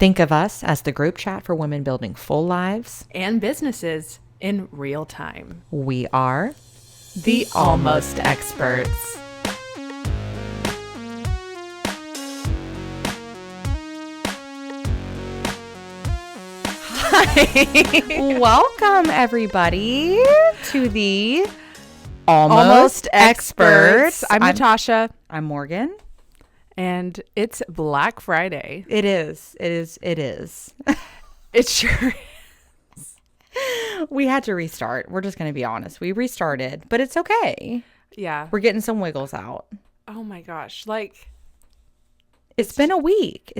Think of us as the group chat for women building full lives and businesses in real time. We are the Almost Experts. Hi. Welcome, everybody, to the Almost Experts. I'm Natasha. I'm Morgan. And it's Black Friday. It is. It sure is. We had to restart. We're just going to be honest. We restarted, but it's okay. Yeah. We're getting some wiggles out. Oh my gosh. It's been a week.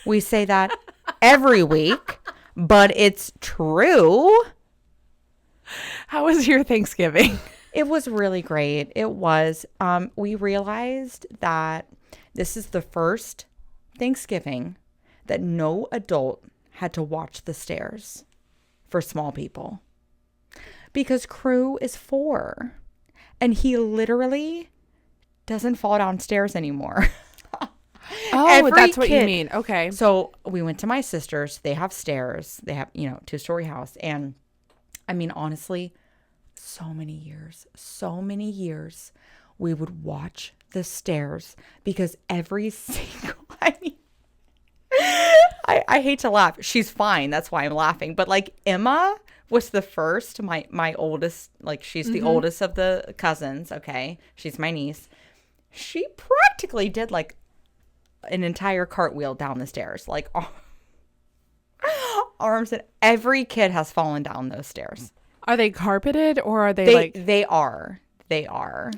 We say that every week, but it's true. How was your Thanksgiving? It was really great. It was. We realized that this is the first Thanksgiving that no adult had to watch the stairs for small people. Because Crew is 4. And he literally doesn't fall downstairs anymore. Oh, that's what you mean. Okay. So we went to my sister's. They have stairs. They have, 2-story house. And I mean, honestly, so many years, we would watch the stairs because every single, I hate to laugh. She's fine. That's why I'm laughing. But Emma was the first, my oldest, she's the oldest of the cousins. Okay. She's my niece. She practically did an entire cartwheel down the stairs, arms, and every kid has fallen down those stairs. Are they carpeted or are they They are.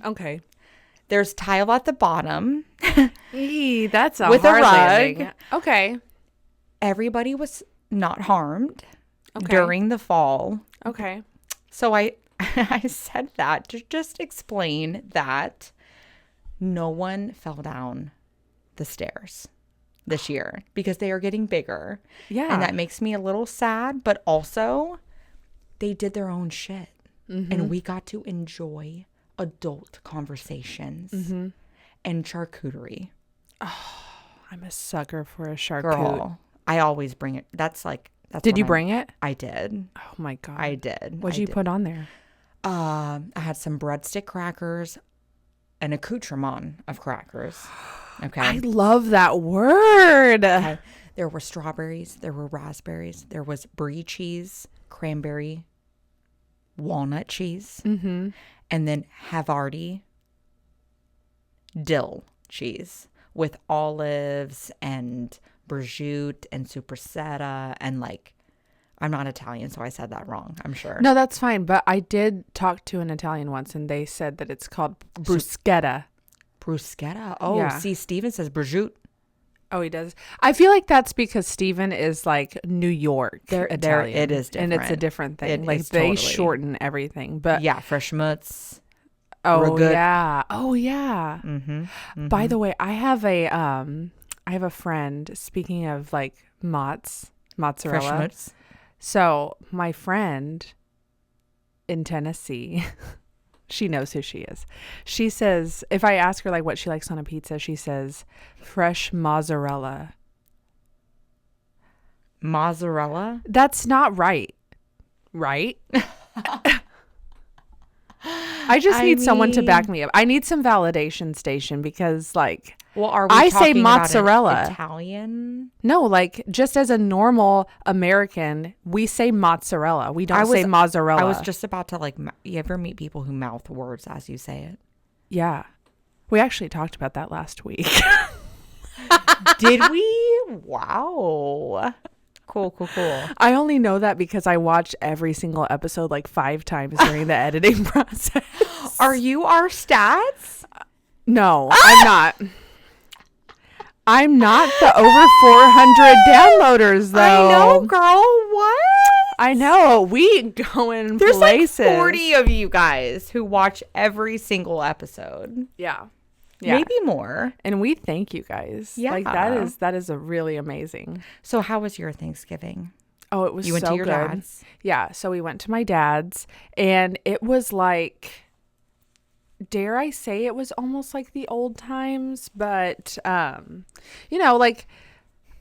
Okay. There's tile at the bottom. Eee, that's with hard a rug. landing. Okay. Everybody was not harmed during the fall. Okay. So I said that to just explain that no one fell down the stairs this year because they are getting bigger. Yeah. And that makes me a little sad, but also they did their own shit. And we got to enjoy adult conversations and charcuterie. Oh, I'm a sucker for a charcuterie. Girl, I always bring it. That's Did you bring it? I did. Oh my God. I did. What'd you put on there? I had some breadstick crackers, an accoutrement of crackers. Okay. I love that word. Okay. There were strawberries. There were raspberries. There was brie cheese, cranberry, walnut cheese, and then Havarti dill cheese with olives and prosciutto and superseta and I'm not Italian, so I said that wrong, I'm sure. No, that's fine. But I did talk to an Italian once and they said that it's called bruschetta. Bruschetta? Oh, yeah. See, Steven says prosciutto. Oh, he does. I feel like that's because Steven is New York Italian. It is different. And it's a different thing. It is they totally. shorten everything. But yeah, fresh mutts. Oh, Ragout. yeah. Oh, yeah. By the way, I have a friend, speaking of mozzarella. Fresh mutts. So my friend in Tennessee, she knows who she is. She says, if I ask her what she likes on a pizza, she says fresh mozzarella. Mozzarella? That's not right. Right? I just need someone to back me up. I need some validation station because well, are we I talking say mozzarella. About an Italian? No, just as a normal American, we say mozzarella. We don't say mozzarella. I was just about to you ever meet people who mouth words as you say it? Yeah. We actually talked about that last week. Did we? Wow. Cool. I only know that because I watched every single episode 5 times during the editing process. Are you our stats? No, I'm not. I'm not the over 400 downloaders, though. I know, girl. What? I know. We go in There's places. 40 of you guys who watch every single episode. Yeah. Maybe more. And we thank you guys. Yeah. That is a really amazing. So how was your Thanksgiving? Oh, it was so good. You went to your dad's? Yeah. So we went to my dad's and it was dare I say it was almost like the old times, but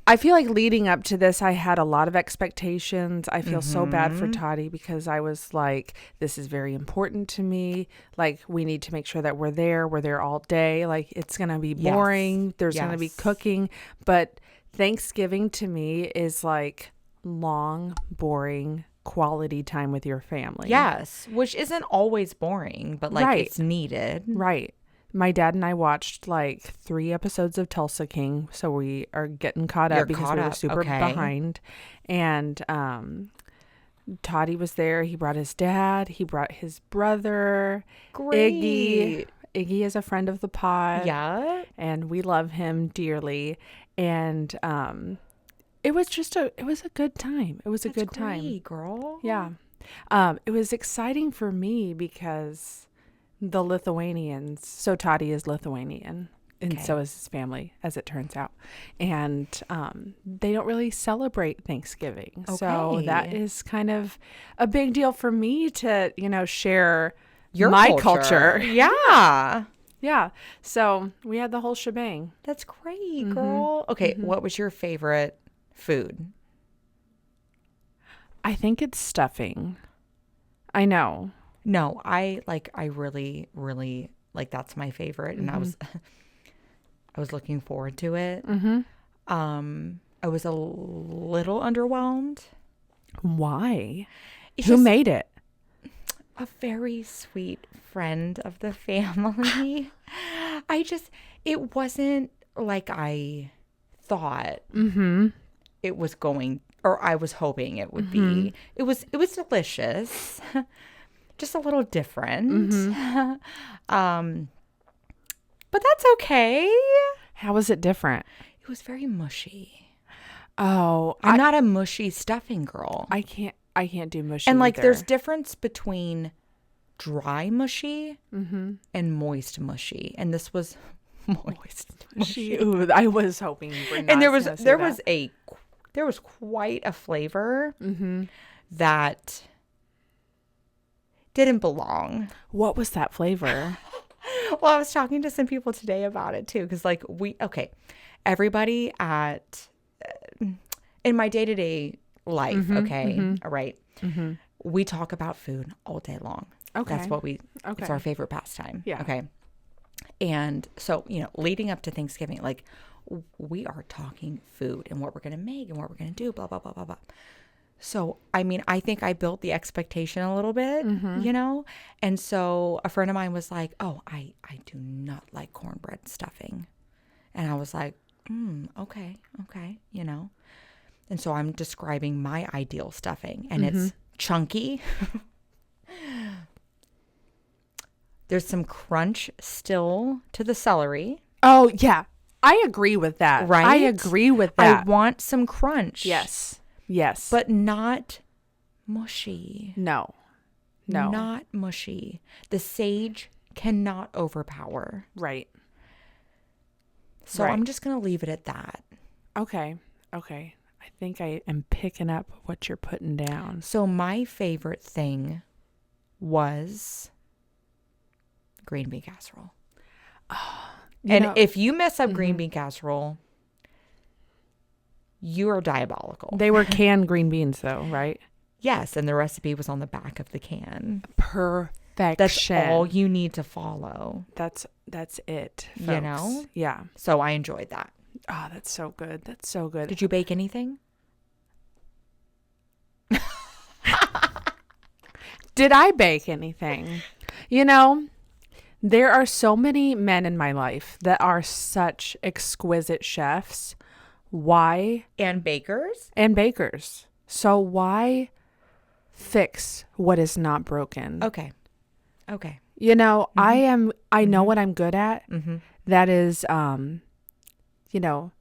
I feel like leading up to this, I had a lot of expectations. I feel so bad for Toddy because I was like, this is very important to me. Like, we need to make sure that we're there. We're there all day. Like, it's going to be boring. Yes. There's going to be cooking. But Thanksgiving to me is like long, boring, quality time with your family. Yes, which isn't always boring, but like it's needed. Right. My dad and I watched like 3 episodes of Tulsa King, so we are getting caught up because we were super behind. And Toddy was there. He brought his dad. He brought his brother. Great. Iggy is a friend of the pod. Yeah. And we love him dearly. And it was a good time. It was a good time. Great, girl. Yeah. It was exciting for me because the Lithuanians, so Toddy is Lithuanian, and so is his family, as it turns out. And they don't really celebrate Thanksgiving. Okay. So that is kind of a big deal for me to, share my culture. Yeah. Yeah. So we had the whole shebang. That's great, girl. Okay. What was your favorite food? I think it's stuffing. I know. No, I really, really like, that's my favorite. And I was looking forward to it. I was a little underwhelmed. Why? Who made it? A very sweet friend of the family. It wasn't like I thought it was going, or I was hoping it would be. It was delicious. Just a little different. But that's okay. How was it different? It was very mushy. Oh, I'm not a mushy stuffing girl. I can't do mushy. And like, either. there's difference between dry mushy and moist mushy. And this was moist mushy. Ooh, I was hoping. And there was quite a flavor that didn't belong. What was that flavor? Well, I was talking to some people today about it too, because like everybody in my day-to-day life, all right, we talk about food all day long. Okay, that's what it's our favorite pastime. Yeah. Okay, and so leading up to Thanksgiving, like, we are talking food and what we're gonna make and what we're gonna do, blah blah blah blah blah. So, I mean, I think I built the expectation a little bit, And so a friend of mine was like, oh, I do not like cornbread stuffing. And I was like, okay. And so I'm describing my ideal stuffing. And it's chunky. There's some crunch still to the celery. Oh, yeah. I agree with that. Right? I agree with that. I want some crunch. Yes. But not mushy. No. Not mushy. The sage cannot overpower. Right. So I'm just going to leave it at that. Okay. I think I am picking up what you're putting down. So my favorite thing was green bean casserole. If you mess up green bean casserole, you are diabolical. They were canned green beans, though, right? Yes, and the recipe was on the back of the can. Perfection. That's all you need to follow. That's it, folks. Yeah. So I enjoyed that. Oh, that's so good. That's so good. Did you bake anything? Did I bake anything? There are so many men in my life that are such exquisite chefs. Why? And bakers. So why fix what is not broken? Okay. I know what I'm good at. That is,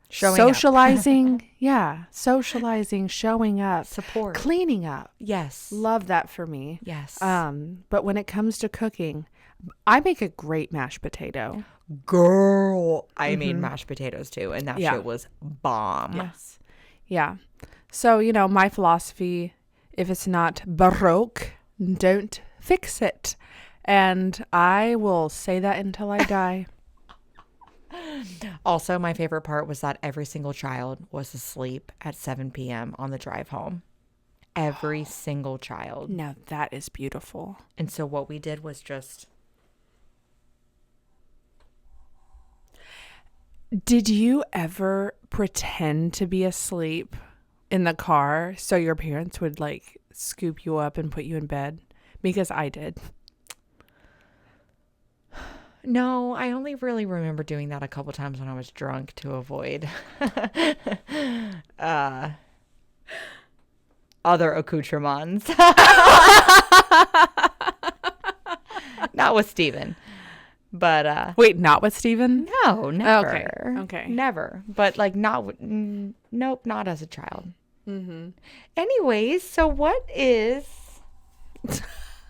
socializing. Yeah. Socializing, showing up, support, cleaning up. Yes. Love that for me. Yes. But when it comes to cooking, I make a great mashed potato. Girl, I made mashed potatoes too, and that shit was bomb. Yes. Yeah. So, my philosophy, if it's not Baroque, don't fix it. And I will say that until I die. Also, my favorite part was that every single child was asleep at 7 p.m. on the drive home. Every single child. Now that is beautiful. And so what we did was just... Did you ever pretend to be asleep in the car so your parents would like scoop you up and put you in bed? Because I did. No, I only really remember doing that a couple times when I was drunk to avoid other accoutrements. Not with Steven. But wait, not with Steven? No, never. Okay. Never. But like nope, not as a child. Mm-hmm. Anyways, so what is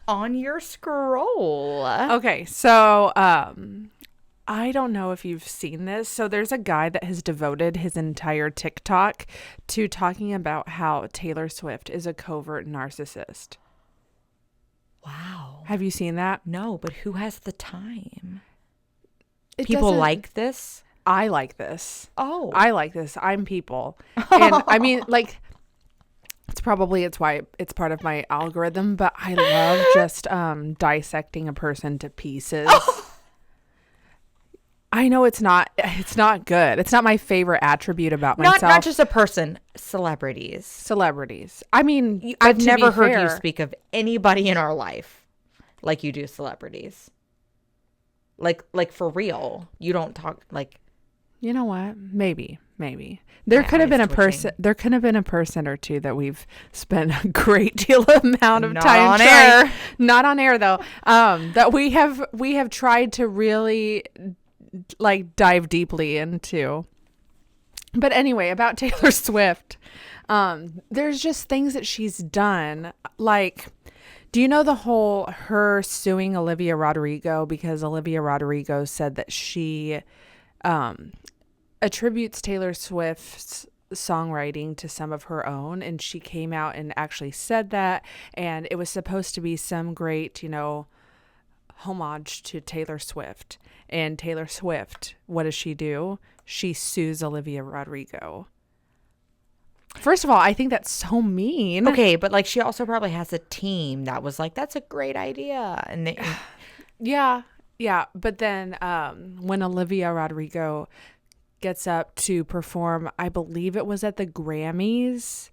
on your scroll? Okay, so I don't know if you've seen this. So there's a guy that has devoted his entire TikTok to talking about how Taylor Swift is a covert narcissist. Wow. Have you seen that? No, but who has the time? It People doesn't- like this? I like this. Oh. I like this. I'm people. And I mean, like, it's why it's part of my algorithm, but I love just dissecting a person to pieces. I know it's not good. It's not my favorite attribute about myself. Not just a person, celebrities. I mean, I've to never be heard fair, you speak of anybody in our life like you do celebrities. Like for real. You don't talk like... You know what? Maybe. There My could have been eyes a person. twitching. There could have been a person or two that we've spent a great deal amount of Not time on trying- air. Not on air though. That we have tried to really like dive deeply into. But anyway, about Taylor Swift, there's just things that she's done. Like, do you know the whole her suing Olivia Rodrigo because Olivia Rodrigo said that she attributes Taylor Swift's songwriting to some of her own, and she came out and actually said that, and it was supposed to be some great, homage to Taylor Swift. And Taylor Swift, what does she do? She sues Olivia Rodrigo. First of all, I think that's so mean. Okay, but like she also probably has a team that was like, that's a great idea. And they... Yeah. But then when Olivia Rodrigo gets up to perform, I believe it was at the Grammys,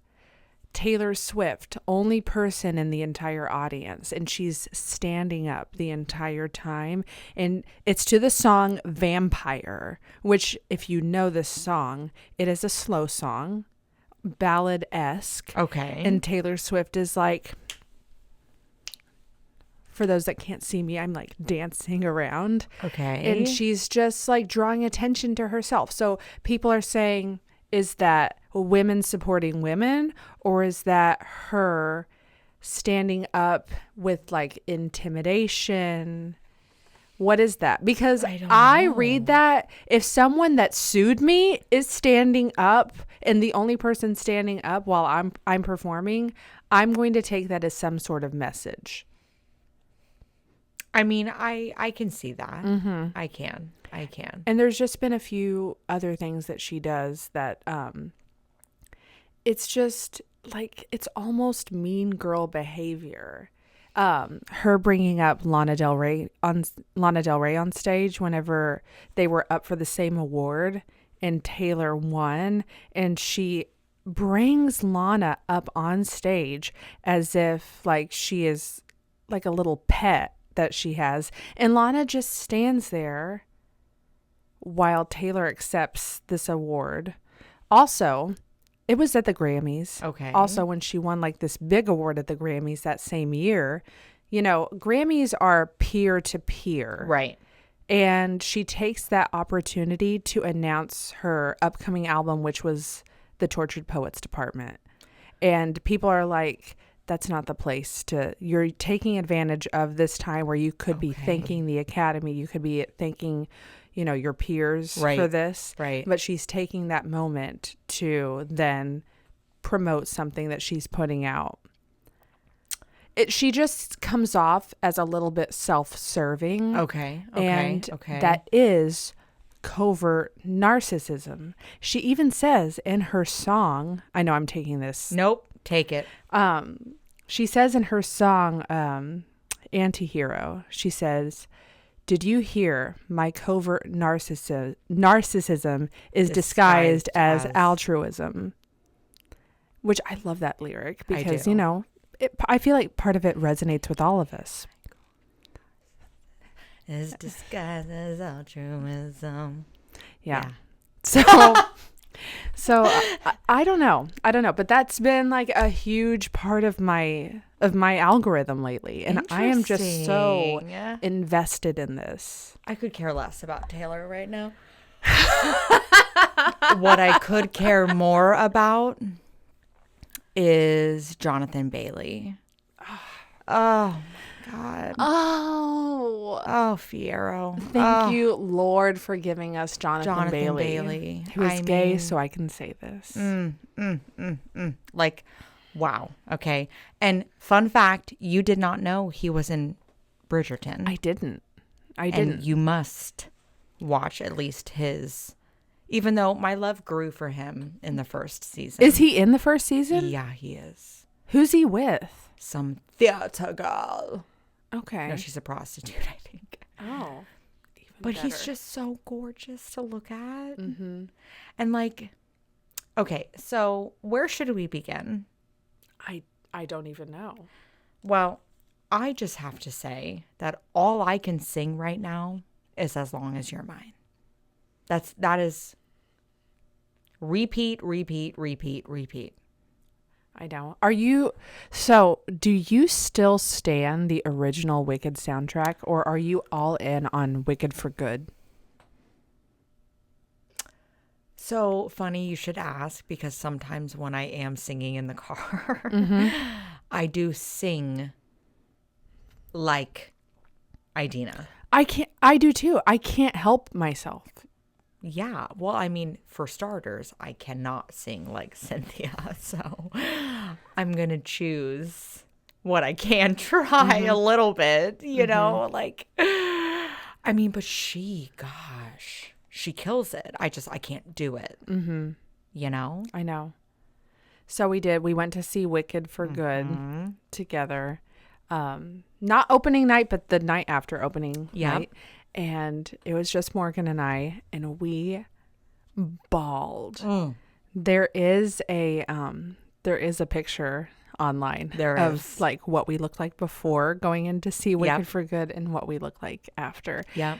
Taylor Swift, only person in the entire audience, and she's standing up the entire time, and it's to the song Vampire, which, if you know this song, it is a slow song, ballad-esque. Okay. And Taylor Swift is like, for those that can't see me, I'm like dancing around. Okay. And she's just like drawing attention to herself. So people are saying, is that women supporting women, or is that her standing up with like intimidation? What is that? Because I read that if someone that sued me is standing up and the only person standing up while I'm performing, I'm going to take that as some sort of message. I mean, I can see that. Mm-hmm. I can. And there's just been a few other things that she does that it's just like, it's almost mean girl behavior. Her bringing up Lana Del Rey on stage whenever they were up for the same award and Taylor won, and she brings Lana up on stage as if like she is like a little pet that she has, and Lana just stands there while Taylor accepts this award. Also, it was at the Grammys. Okay. Also, when she won like this big award at the Grammys that same year, Grammys are peer to peer. Right. And she takes that opportunity to announce her upcoming album, which was The Tortured Poets Department. And people are like, that's not the place you're taking advantage of this time where you could be thanking the Academy. You could be thanking, your peers for this. Right. But she's taking that moment to then promote something that she's putting out. She just comes off as a little bit self-serving. Okay. And that is covert narcissism. She even says in her song, I know I'm taking this. Nope, take it. She says in her song, Antihero, she says, "Did you hear my covert narcissism is disguised as altruism?" Which I love that lyric because, you know, I feel like part of it resonates with all of us. Is disguised as altruism. Yeah. So, I don't know. But that's been like a huge part of my algorithm lately. And I am just so invested in this. I could care less about Taylor right now. What I could care more about is Jonathan Bailey. Oh my God. Oh, Fiyero. Thank you, Lord, for giving us Jonathan Bailey. Who is gay, so I can say this. Like, wow. Okay. And fun fact, you did not know he was in Bridgerton. I didn't. And you must watch at least his, even though my love grew for him in the first season. Is he in the first season? Yeah, he is. Who's he with? Some theater girl. Okay. No, she's a prostitute, I think. Oh. But better. he's just so gorgeous to look at. Mm-hmm. And like, okay, so where should we begin? I don't even know. Well, I just have to say that all I can sing right now is As Long As You're Mine. That is repeat. I know. Do you still stand the original Wicked soundtrack, or are you all in on Wicked for Good? So funny you should ask, because sometimes when I am singing in the car, I do sing like Idina. I do too. I can't help myself. Yeah. Well, I mean, for starters, I cannot sing like Cynthia. So I'm going to choose what I can try a little bit, you know, like, I mean, but she kills it. I can't do it, you know? I know. So we went to see Wicked for Good together. Not opening night, but the night after opening night. And it was just Morgan and I, and we bawled. There is a picture online of like what we looked like before going in to see Wicked for Good and what we look like after. Yeah.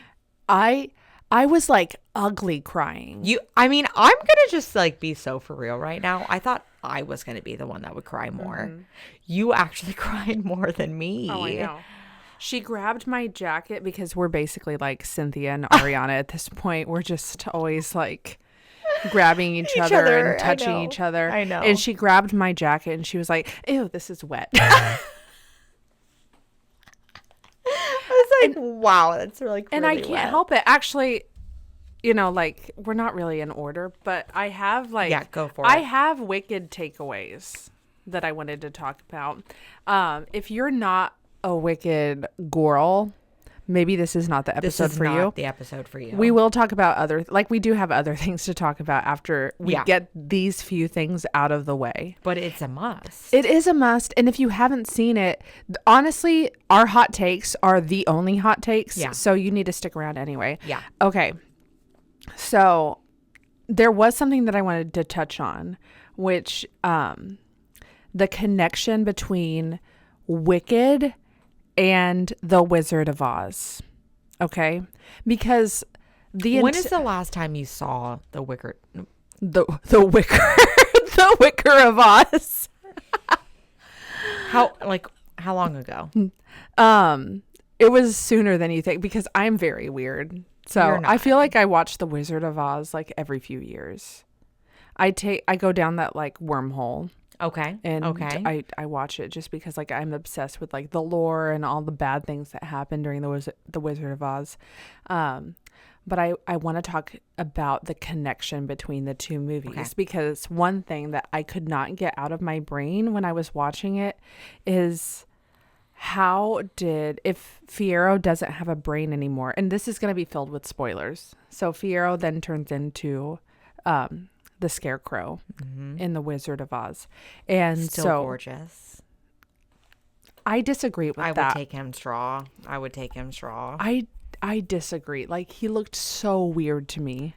I was like ugly crying. I'm gonna just like be so for real right now. I thought I was gonna be the one that would cry more. You actually cried more than me. Oh, I know. She grabbed my jacket because we're basically like Cynthia and Ariana at this point. We're just always like grabbing each other and touching each other. I know. And she grabbed my jacket and she was like, "Ew, this is wet." I was like, wow, that's really and I can't help it. Actually, you know, like, we're not really in order, but I have like, go for it. I have Wicked takeaways that I wanted to talk about. If you're not a Wicked girl, maybe this is not the episode for you. This is not the episode for you. We will talk about we do have other things to talk about after we get these few things out of the way. But it's a must. It is a must. And if you haven't seen it, honestly, our hot takes are the only hot takes. Yeah. So you need to stick around anyway. Yeah. Okay. So there was something that I wanted to touch on, which the connection between Wicked and the Wizard of Oz. Okay? Because when is the last time you saw the Wicker? The Wicker the Wicker of Oz. How long ago? It was sooner than you think, because I'm very weird. So I feel like I watch the Wizard of Oz like every few years. I go down that like wormhole. Okay. And I watch it just because like I'm obsessed with like the lore and all the bad things that happened during the Wizard of Oz. But I want to talk about the connection between the two movies, because one thing that I could not get out of my brain when I was watching it is if Fiyero doesn't have a brain anymore, and this is going to be filled with spoilers. So Fiyero then turns into the scarecrow in The Wizard of Oz. And Still so gorgeous. I disagree with that. I would take him straw. I disagree. Like, he looked so weird to me.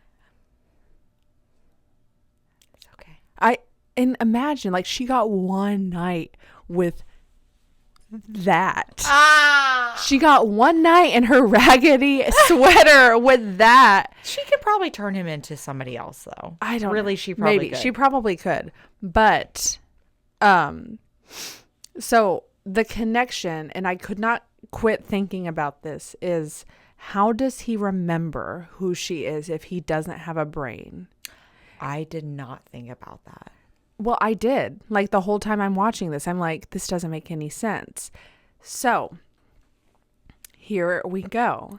It's okay. And imagine, like, she got one night with that. She got one night in her raggedy sweater with that. She could probably turn him into somebody else, though. I don't really. know. She probably Maybe could. she probably could, but so the connection, and I could not quit thinking about this, is how does he remember who she is if he doesn't have a brain? I did not think about that. Well, I did. Like, the whole time I'm watching this, I'm like, this doesn't make any sense. So, here we go.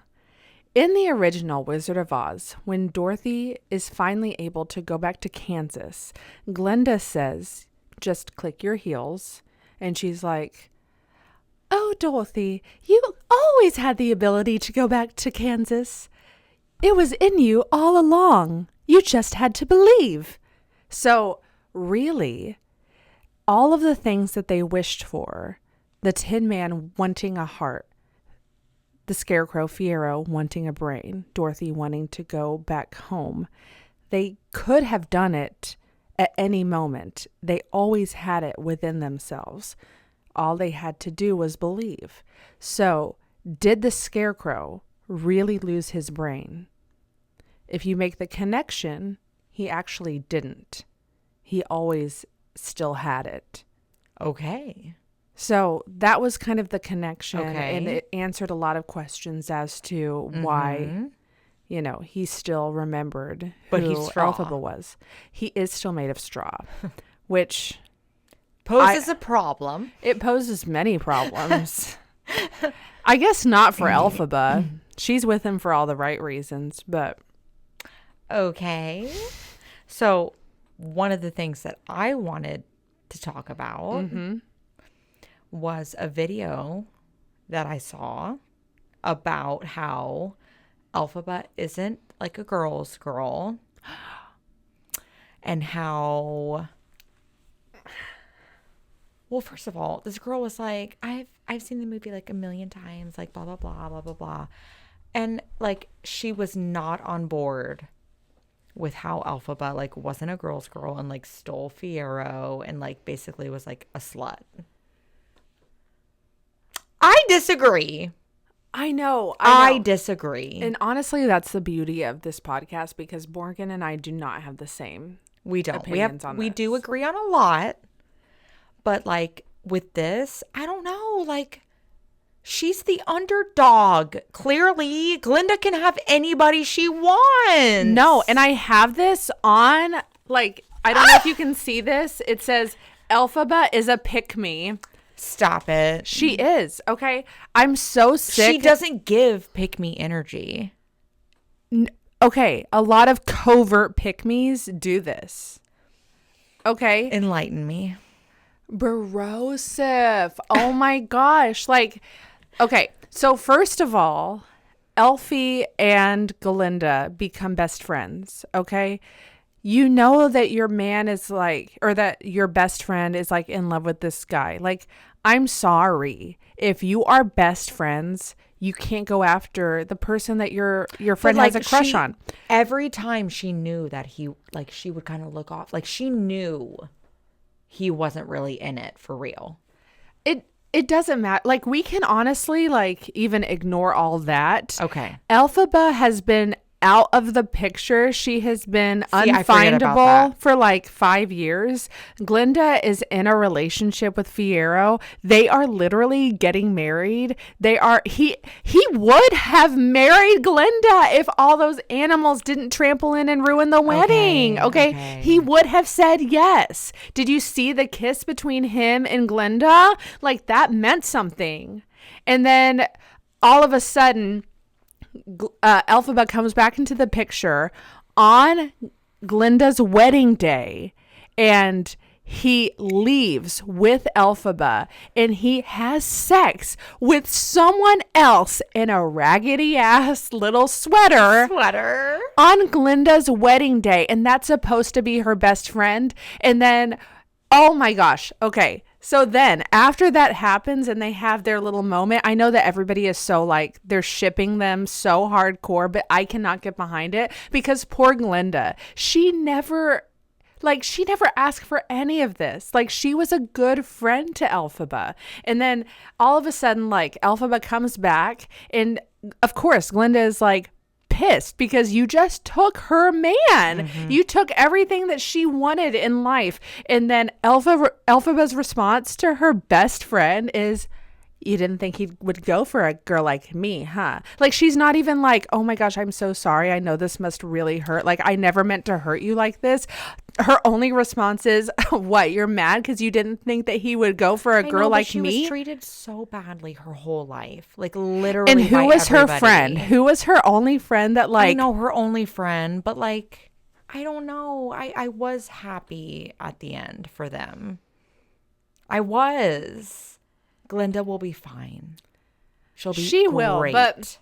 In the original Wizard of Oz, when Dorothy is finally able to go back to Kansas, Glinda says, just click your heels. And she's like, oh, Dorothy, you always had the ability to go back to Kansas. It was in you all along. You just had to believe. So, really, all of the things that they wished for, the Tin Man wanting a heart, the Scarecrow, Fiyero, wanting a brain, Dorothy wanting to go back home, they could have done it at any moment. They always had it within themselves. All they had to do was believe. So, did the Scarecrow really lose his brain? If you make the connection, he actually didn't. He always still had it. Okay. So that was kind of the connection. Okay. And it answered a lot of questions as to why, he still remembered but who he's straw. Elphaba was. He is still made of straw, which poses a problem. It poses many problems. I guess not for Elphaba. She's with him for all the right reasons, but... Okay. So... one of the things that I wanted to talk about was a video that I saw about how Elphaba isn't like a girl's girl, and how, well, first of all, this girl was like, I've seen the movie like a million times, like blah blah blah blah blah blah, and like she was not on board with how Elphaba like wasn't a girl's girl and like stole Fiyero and like basically was like a slut. I disagree. I know. I disagree. And honestly, that's the beauty of this podcast, because Morgan and I do not have the same opinions on this. We do agree on a lot, but like with this, I don't know, like she's the underdog. Clearly, Glinda can have anybody she wants. No, and I have this on, like, I don't know if you can see this. It says, Elphaba is a pick-me. Stop it. She is, okay? I'm so sick. She doesn't give pick-me energy. Okay, a lot of covert pick-me's do this. Okay? Enlighten me. Brosif. Oh my gosh. Like... Okay, so first of all, Elphie and Glinda become best friends, okay? You know that your man is like, or that your best friend is like in love with this guy. Like, I'm sorry. If you are best friends, you can't go after the person that your friend has a crush on. Every time she knew that he, like, she would kind of look off. Like, she knew he wasn't really in it for real. It doesn't matter. Like, we can honestly, like, even ignore all that. Okay. Elphaba has been out of the picture. She has been unfindable for like 5 years. Glinda is in a relationship with Fiyero. They are literally getting married. He would have married Glinda if all those animals didn't trample in and ruin the wedding. Okay. He would have said yes. Did you see the kiss between him and Glinda? Like, that meant something. And then all of a sudden, Elphaba comes back into the picture on Glinda's wedding day, and he leaves with Elphaba and he has sex with someone else in a raggedy ass little sweater on Glinda's wedding day. And that's supposed to be her best friend. And then, oh my gosh. Okay. So then after that happens and they have their little moment, I know that everybody is so like, they're shipping them so hardcore, but I cannot get behind it because poor Glinda, she never asked for any of this. Like, she was a good friend to Elphaba. And then all of a sudden, like, Elphaba comes back. And of course, Glinda is like pissed because you just took her man. Mm-hmm. You took everything that she wanted in life. And then Elphaba's response to her best friend is, you didn't think he would go for a girl like me, huh? Like, she's not even like, oh my gosh, I'm so sorry. I know this must really hurt. Like, I never meant to hurt you like this. Her only response is, what, you're mad because you didn't think that he would go for a girl like me? She was treated so badly her whole life. Like, literally. And who was her friend? Who was her only friend that, like. I know, her only friend, but, like, I don't know. I was happy at the end for them. I was. Glinda will be fine. She will, but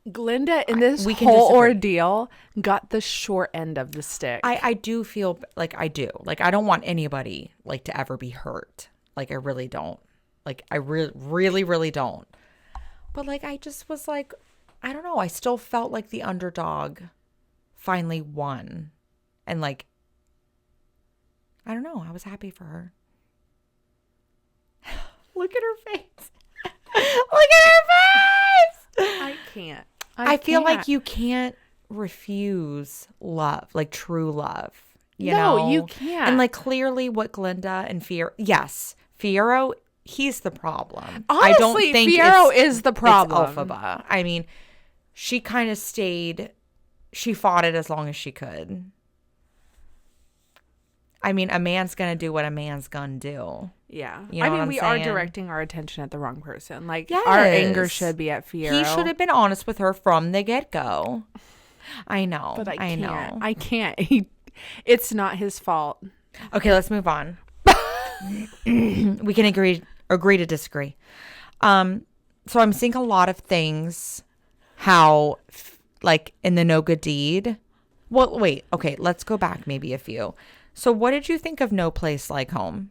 Glinda in this whole ordeal got the short end of the stick. I do feel like I do. Like, I don't want anybody like to ever be hurt. Like, I really don't. Like, I really, really don't. But like, I just was like, I don't know. I still felt like the underdog finally won. And like, I don't know. I was happy for her. Look at her face. Look at her face. I can't. I feel like you can't refuse love, like true love. You know? You can't. And like, clearly what Glinda and Fiyero, he's the problem. Honestly, I don't think Fiyero is the problem. It's Elphaba. I mean, she kind of stayed, she fought it as long as she could. I mean, a man's going to do what a man's going to do. Yeah. You know what I'm we saying? are directing our attention at the wrong person. Like, yes. Our anger should be at Fiyero. He should have been honest with her from the get-go. I know. But I know. I can't. It's not his fault. Okay, let's move on. We can agree to disagree. So I'm seeing a lot of things how, like, in the No Good Deed. Well, wait. Okay, let's go back maybe a few. So what did you think of No Place Like Home?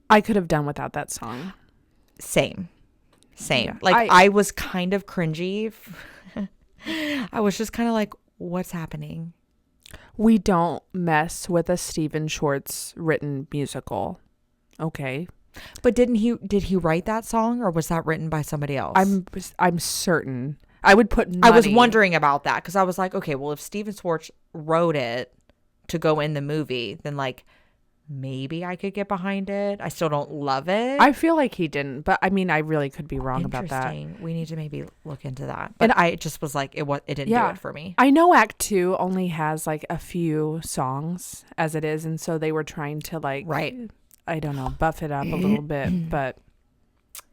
I could have done without that song. Same. Yeah. Like, I was kind of cringy. I was just kind of like, what's happening? We don't mess with a Stephen Schwartz written musical. Okay. But did he write that song, or was that written by somebody else? I'm certain. I would put Nutty. I was wondering about that because I was like, okay, well, if Stephen Schwartz wrote it to go in the movie, then like maybe I could get behind it. I still don't love it. I feel like he didn't, but I mean, I really could be wrong about that. We need to maybe look into that. But I just was like, it didn't do it for me. I know Act 2 only has like a few songs as it is, and so they were trying to like, right, I don't know, buff it up a little bit, but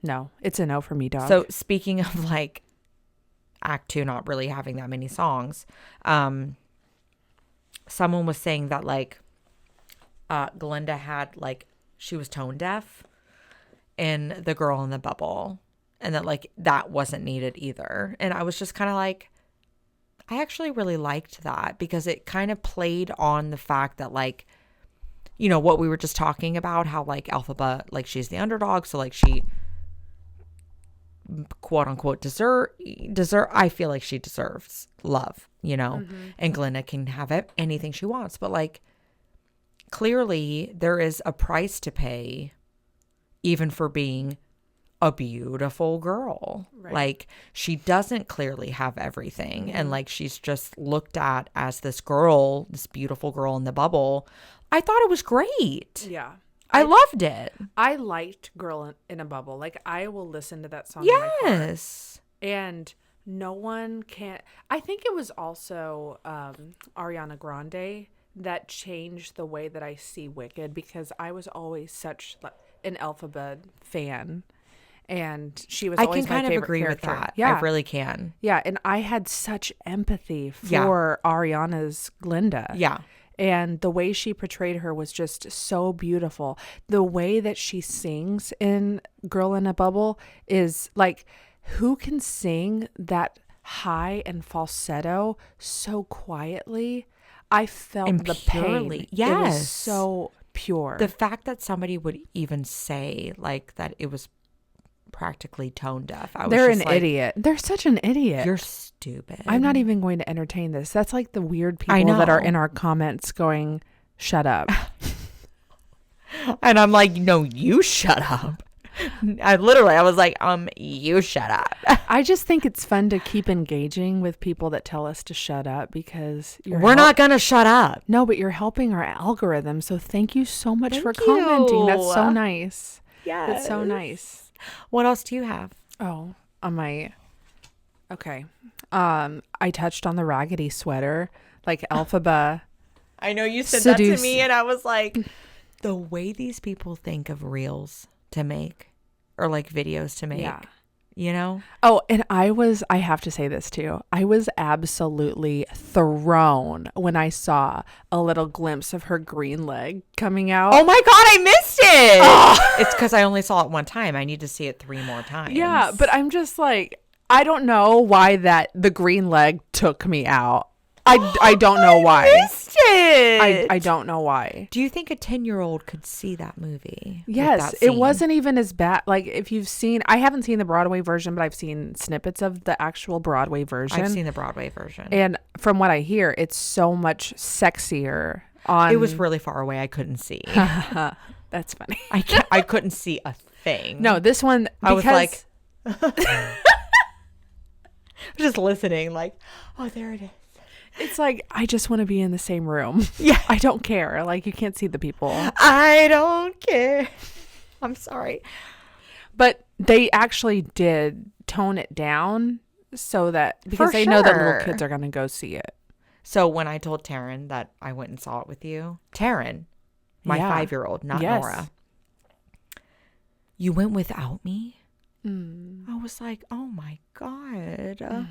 no, it's a no for me, dog. So speaking of like Act 2 not really having that many songs, someone was saying that like Glinda had like, she was tone deaf in The Girl in the Bubble, and that like that wasn't needed either. And I was just kind of like, I actually really liked that because it kind of played on the fact that like, you know, what we were just talking about, how like Elphaba, like she's the underdog, so like she quote unquote I feel like she deserves love, you know. And Glinda can have anything she wants, but like clearly there is a price to pay even for being a beautiful girl. Right. Like, she doesn't clearly have everything, and like she's just looked at as this girl, this beautiful girl in the bubble. I thought it was great. Yeah. I loved it. I liked Girl in a Bubble. Like, I will listen to that song. Yes. And no one can. I think it was also Ariana Grande that changed the way that I see Wicked, because I was always such an Elphaba fan. And she was always my favorite character. I can kind of agree with that. Yeah. I really can. Yeah. And I had such empathy for Ariana's Glinda. Yeah. And the way she portrayed her was just so beautiful. The way that she sings in Girl in a Bubble is like, who can sing that high and falsetto so quietly? I felt And the purely. pain. Yes. It was so pure. The fact that somebody would even say like that it was practically tone deaf. They're an idiot. They're such an idiot. You're stupid. I'm not even going to entertain this. That's like the weird I people that are know. in our comments going, shut up. And I'm like, no, you shut up. I was like, you shut up. I just think it's fun to keep engaging with people that tell us to shut up because We're not going to shut up. No, but you're helping our algorithm. So thank you so much for Thank commenting. That's you. so nice. Yes. That's so nice. What else do you have? Oh, on my. Okay. I touched on the raggedy sweater, like Elphaba. I know you said that to me, and I was like, the way these people think of reels to make or like videos to make, Yeah. you know? Oh, and I have to say this too. I was absolutely thrown when I saw a little glimpse of her green leg coming out. Oh my God, I missed it. Oh. It's because I only saw it one time. I need to see it 3 more times. Yeah, but I'm just like, I don't know why the green leg took me out. I don't know why. I missed it. I don't know why. Do you think a 10-year-old could see that movie? Yes, it wasn't even as bad. Like if you've seen, I haven't seen the Broadway version, but I've seen snippets of the actual Broadway version. I've seen the Broadway version. And from what I hear, it's so much sexier It was really far away. I couldn't see. That's funny. I couldn't see a thing. No, this one, I was like, just listening like, oh, there it is. It's like, I just want to be in the same room. Yeah. I don't care. Like, you can't see the people. I don't care. I'm sorry. But they actually did tone it down so that, because they know that little kids are going to go see it. So when I told Taryn that I went and saw it with you, Taryn, my 5-year-old, not Nora, you went without me? I was like, oh my God.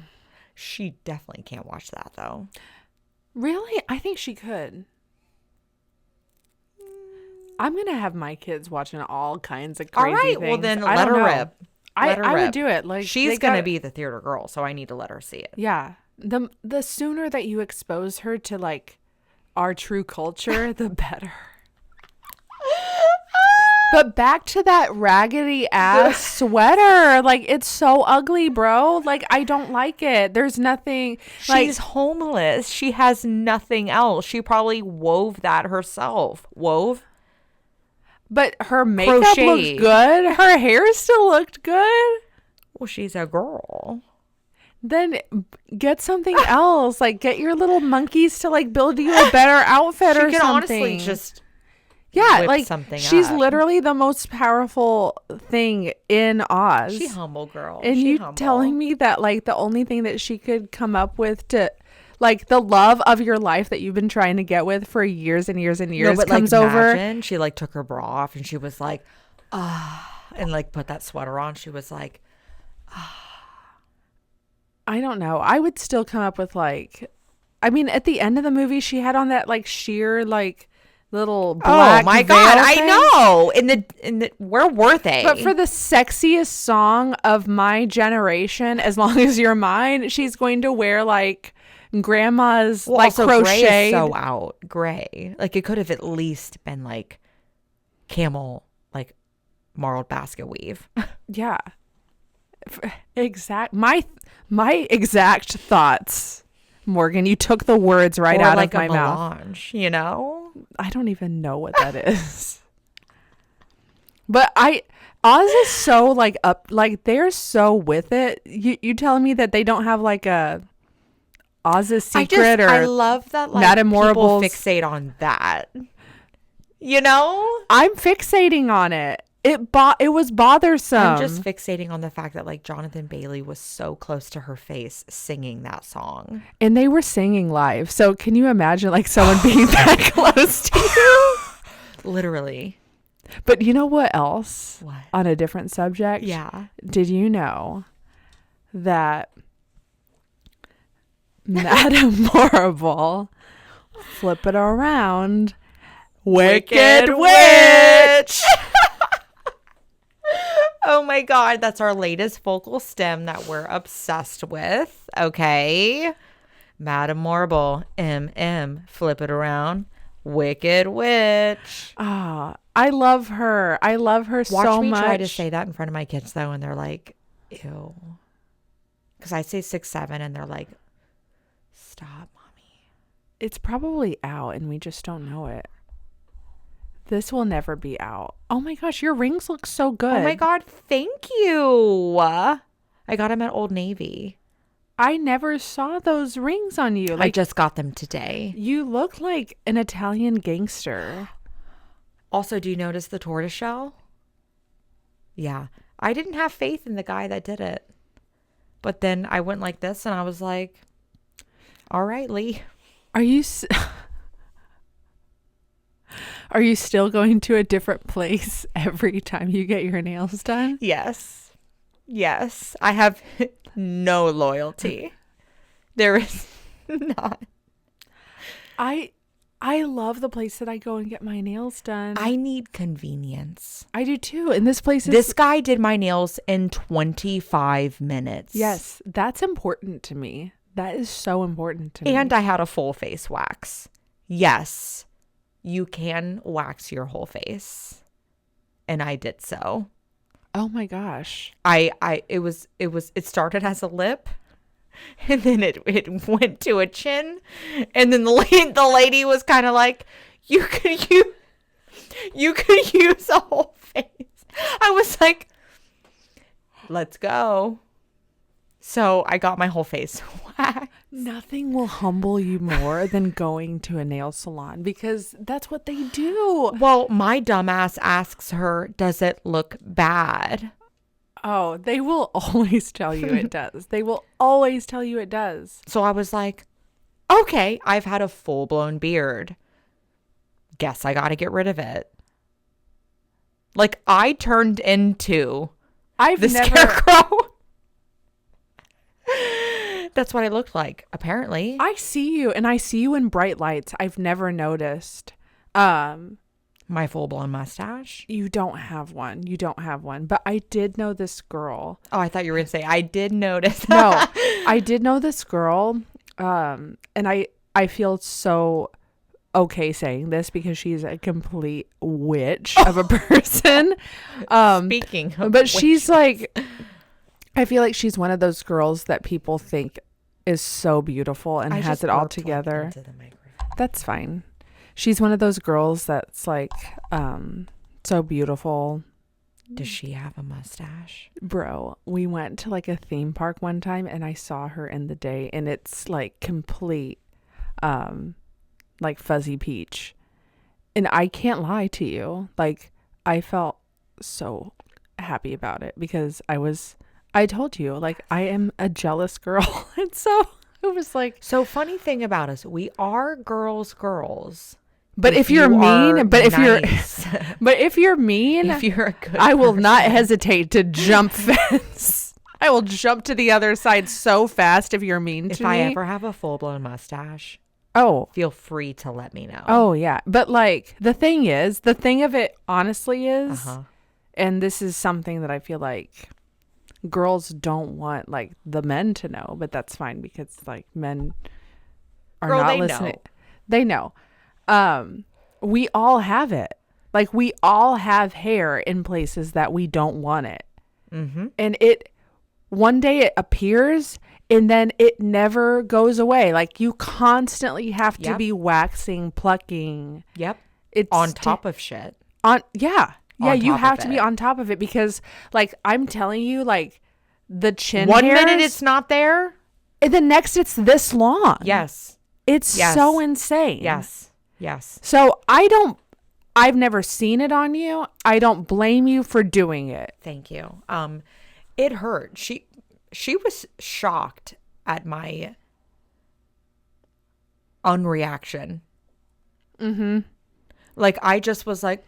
She definitely can't watch that though. Really? I think she could. I'm going to have my kids watching all kinds of crazy things. Well then let her rip. I would do it. Like she's going to be the theater girl, so I need to let her see it. Yeah. The sooner that you expose her to like our true culture, the better. But back to that raggedy ass sweater. Like, it's so ugly, bro. Like, I don't like it. There's nothing. She's homeless. She has nothing else. She probably wove that herself. Wove? But her makeup looked good. Her hair still looked good. Well, she's a girl. Then get something else. Like, get your little monkeys to, like, build you a better outfit or something. She can honestly just... Yeah, like she's up. Literally the most powerful thing in Oz. She humble girl. And you telling me that like the only thing that she could come up with to like the love of your life that you've been trying to get with for years and years and years comes over. Imagine she like took her bra off and she was like, and like put that sweater on. She was like, I don't know. I would still come up with like, I mean, at the end of the movie, she had on that like sheer like little black. Oh my God, I know. In the where were they? But for the sexiest song of my generation, As Long As You're Mine, she's going to wear like grandma's like crocheted. Gray is so out. Gray, like it could have at least been like camel, like marled basket weave. Yeah, exact. My exact thoughts. Morgan, you took the words right out of my mouth. You know? I don't even know what that is. But Oz is so like up, like they're so with it. You telling me that they don't have like a Oz's secret I love that like Madame people Morrible's fixate on that. You know? I'm fixating on it. It was bothersome. I'm just fixating on the fact that like Jonathan Bailey was so close to her face singing that song. And they were singing live. So can you imagine like someone being that close to you? Literally. But you know what else? What? On a different subject? Yeah. Did you know that Madame Morrible Flip it around. Wicked witch. Oh my God, that's our latest vocal stem that we're obsessed with. Okay. Madam Marble, flip it around. Wicked witch. Ah, I love her. I love her so much. Watch me try to say that in front of my kids though, and they're like, ew. Because I say 6'7", and they're like, stop, mommy. It's probably out, and we just don't know it. This will never be out. Oh my gosh, your rings look so good. Oh my God, thank you. I got them at Old Navy. I never saw those rings on you. I just got them today. You look like an Italian gangster. Also, do you notice the tortoiseshell? Yeah. I didn't have faith in the guy that did it. But then I went like this and I was like, all right, Lee. Are you still going to a different place every time you get your nails done? Yes. Yes. I have no loyalty. There is not. I love the place that I go and get my nails done. I need convenience. I do too. And this place is... This guy did my nails in 25 minutes. Yes, that's important to me. That is so important to me. And I had a full face wax. Yes, you can wax your whole face. And I did so. Oh my gosh. It started as a lip. And then it went to a chin. And then the lady was kind of like, you could use a whole face. I was like, let's go. So I got my whole face waxed. Nothing will humble you more than going to a nail salon because that's what they do. Well, my dumbass asks her, does it look bad? Oh, they will always tell you it does. They will always tell you it does. So I was like, okay, I've had a full-blown beard. Guess I got to get rid of it. Like, I turned into the scarecrow. That's what I looked like, apparently. I see you, and I see you in bright lights. I've never noticed. My full-blown mustache? You don't have one. You don't have one. But I did know this girl. Oh, I thought you were going to say, I did notice. No, I did know this girl. And I feel so okay saying this because she's a complete witch of a person. Speaking of But which. she's like, I feel like she's one of those girls that people think is so beautiful and has it all together. That's fine. She's one of those girls that's like so beautiful. Does she have a mustache? Bro, we went to like a theme park one time and I saw her in the day and it's like complete like fuzzy peach. And I can't lie to you. Like I felt so happy about it because I told you, like I am a jealous girl. And so it was like, so funny thing about us, we are girls. But if you're mean, but if you're mean, if you're a good I will person. not hesitate to jump fence. I will jump to the other side so fast if you're mean to me. If I ever have a full-blown mustache, feel free to let me know. Oh, yeah. But like the thing of it honestly is, and this is something that I feel like girls don't want like the men to know, but that's fine because like men are not listening. They know. We all have it. Like we all have hair in places that we don't want it. Mm-hmm. And one day it appears and then it never goes away. Like you constantly have to be waxing, plucking. Yep. It's on top of shit. Yeah, you have to be on top of it because like I'm telling you, like the chin One hairs, minute it's not there. And the next it's this long. Yes. It's so insane. Yes. So I've never seen it on you. I don't blame you for doing it. Thank you. It hurt. She was shocked at my unreaction. Mm-hmm. Like I just was like,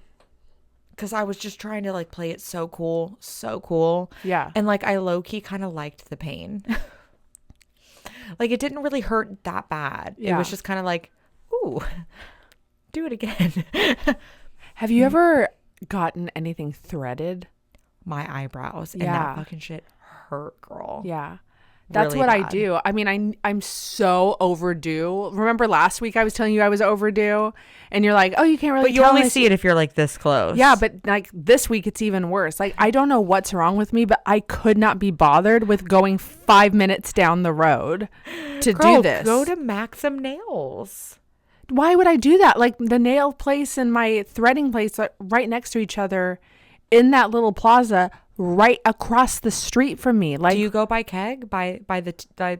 because I was just trying to like play it so cool. Yeah. And like I low-key kind of liked the pain. Like it didn't really hurt that bad. Yeah. It was just kind of like, ooh, do it again. Have you ever gotten anything threaded? My eyebrows. And Yeah. that fucking shit hurt, girl. Yeah. That's Really what I bad. do. I mean, I'm so overdue. Remember last week I was telling you I was overdue, and you're like, oh, you can't really But you tell only unless see it if you're like this close. Yeah, but like this week it's even worse. Like, I don't know what's wrong with me, but I could not be bothered with going 5 minutes down the road to Girl, do this. go to Maxim Nails. Why would I do that? Like, the nail place and my threading place are right next to each other in that little plaza right across the street from me. Like, Do you go by Keg? By the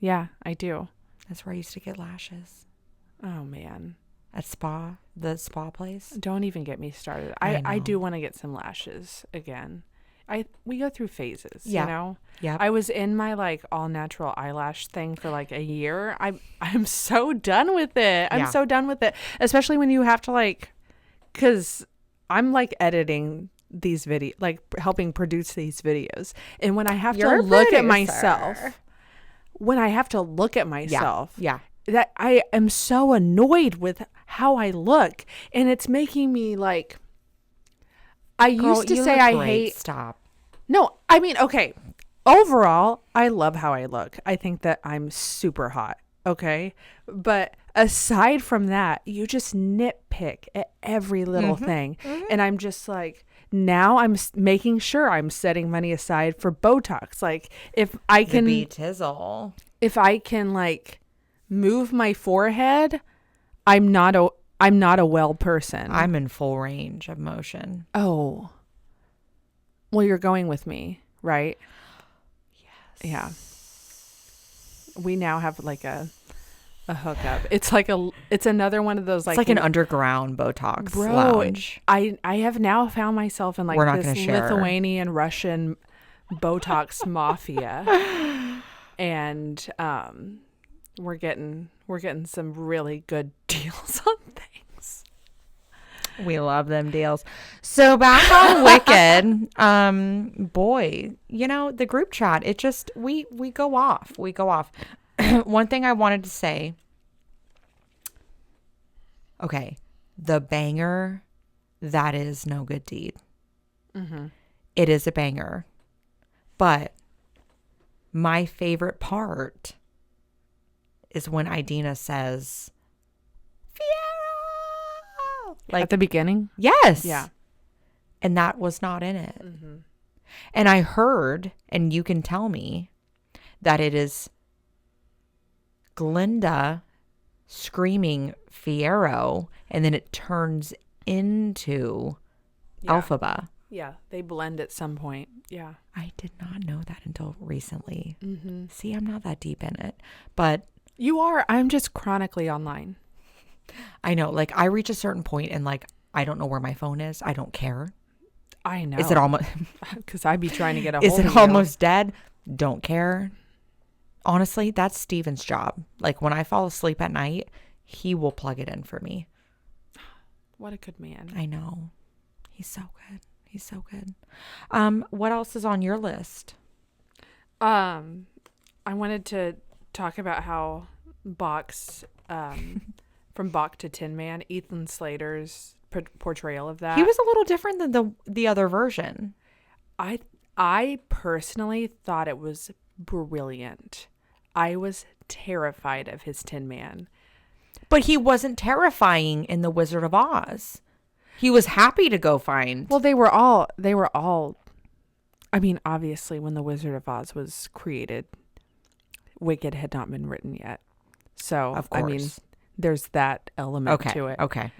Yeah, I do. That's where I used to get lashes. Oh man. At the spa place. Don't even get me started. I I know. do want to get some lashes again. We go through phases, Yeah. you know? Yeah. I was in my like all natural eyelash thing for like a year. I'm so done with it. I'm Yeah. so done with it. Especially when you have to like, cause I'm like editing these videos, like helping produce these videos. And when I have You're to a look at producer. myself, Yeah. that I am so annoyed with how I look. And it's making me like, I Girl, used to you say look I great. hate. Stop. No, I mean, okay. Overall, I love how I look. I think that I'm super hot. Okay. But aside from that, you just nitpick at every little thing. And I'm just like, now I'm making sure I'm setting money aside for Botox. Like, if I can, The tizzle. if I can like move my forehead, I'm not a well person. I'm in full range of motion. Oh. Well, you're going with me, right? Yes. Yeah. We now have like a hookup. It's like it's another one of those It's like like an underground Botox bro, lounge. I have now found myself in like We're not this gonna share. Lithuanian Russian Botox mafia. And we're getting some really good deals on things. We love them deals. So back on Wicked, boy, you know, the group chat, it just, we go off. We go off. One thing I wanted to say. Okay. The banger, that is No Good Deed. Mm-hmm. It is a banger. But my favorite part is when Idina says, Fiyero! Like at the beginning? Yes. Yeah. And that was not in it. Mm-hmm. And I heard, and you can tell me, that it is Glinda screaming Fiyero, and then it turns into Elphaba. Yeah, they blend at some point. Yeah. I did not know that until recently. Mm-hmm. See, I'm not that deep in it. But You are. I'm just chronically online. I know, like, I reach a certain point and, like, I don't know where my phone is. I don't care. I know. Is it almost... Because I'd be trying to get a hold Is of it you. almost dead? Don't care. Honestly, that's Steven's job. Like, when I fall asleep at night, he will plug it in for me. What a good man. I know. He's so good. He's so good. What else is on your list? I wanted to talk about how Box, from Bach to Tin Man, Ethan Slater's portrayal of that. He was a little different than the other version. I personally thought it was brilliant. I was terrified of his Tin Man. But he wasn't terrifying in The Wizard of Oz. He was happy to go find. Well, they were all, I mean, obviously when The Wizard of Oz was created, Wicked had not been written yet. So, Of course. I mean, there's that element to it. Okay.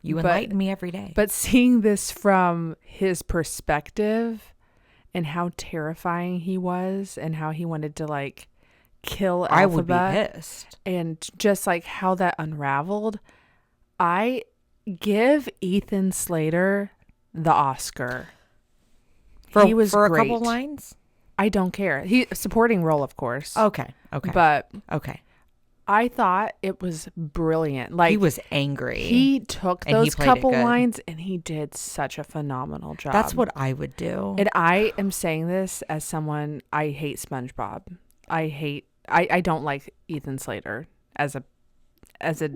You but- enlighten me every day. But seeing this from his perspective and how terrifying he was and how he wanted to like kill Elphaba, I would be pissed. and just like how that unraveled, I give Ethan Slater the Oscar. He was for great. a couple lines. I don't care. He supporting role, of course. Okay. But Okay. I thought it was brilliant. Like He was angry. he took And he those played it couple good. lines and he did such a phenomenal job. That's what I would do. And I am saying this as someone, I hate SpongeBob. I don't like Ethan Slater as a as a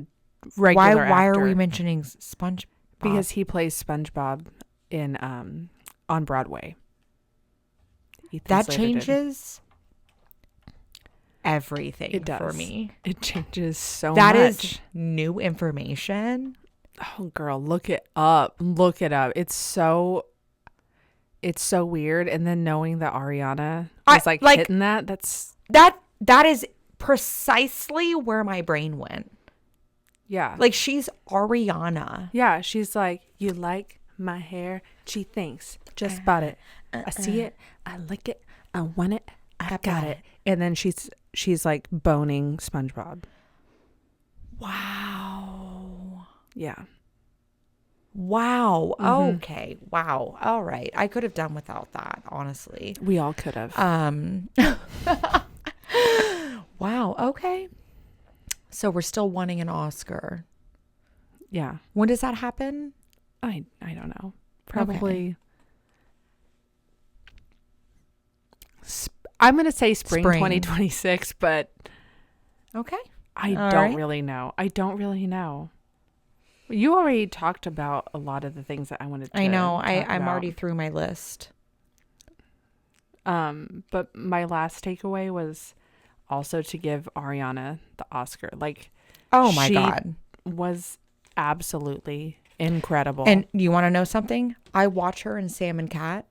regular Why actor. are we mentioning SpongeBob? Because he plays SpongeBob in on Broadway. Ethan That Slater did. changes everything It does. for me. It changes so That much. is new information. Oh, girl, look it up. Look it up. It's so weird. And then knowing that Ariana was like hitting that's that is precisely where my brain went. yeah. Like, she's Ariana. Yeah, she's like, you like my hair? She thinks just about it. I see it. I like it. I want it. I got it. And then she's like boning SpongeBob. Wow. Yeah. Wow. Mhm. Okay. Wow. All right. I could have done without that, honestly. We all could have. Wow. Okay. So we're still wanting an Oscar. Yeah. When does that happen? I don't know. Probably. I'm going to say spring 2026, but Okay. I All don't right. really know. I don't really know. You already talked about a lot of the things that I wanted to I know. talk I'm about. already through my list. But my last takeaway was also to give Ariana the Oscar. Like, Oh my she God. was absolutely incredible. And you want to know something? I watch her in Sam and Cat,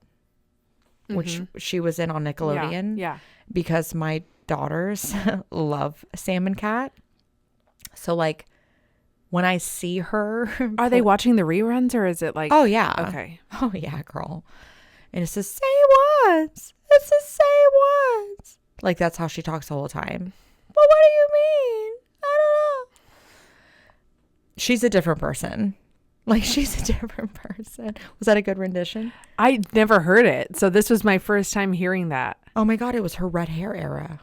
which she was in on Nickelodeon. Yeah. Because my daughters love Sam and Cat. So, like, when I see her. Are they watching the reruns or is it like? Oh, yeah. Okay. Oh, yeah, girl. And it's the say once. It's the say once. Like, that's how she talks the whole time. Well, what do you mean? I don't know. She's a different person. Like, she's a different person. Was that a good rendition? I never heard it. So this was my first time hearing that. Oh, my God. It was her red hair era.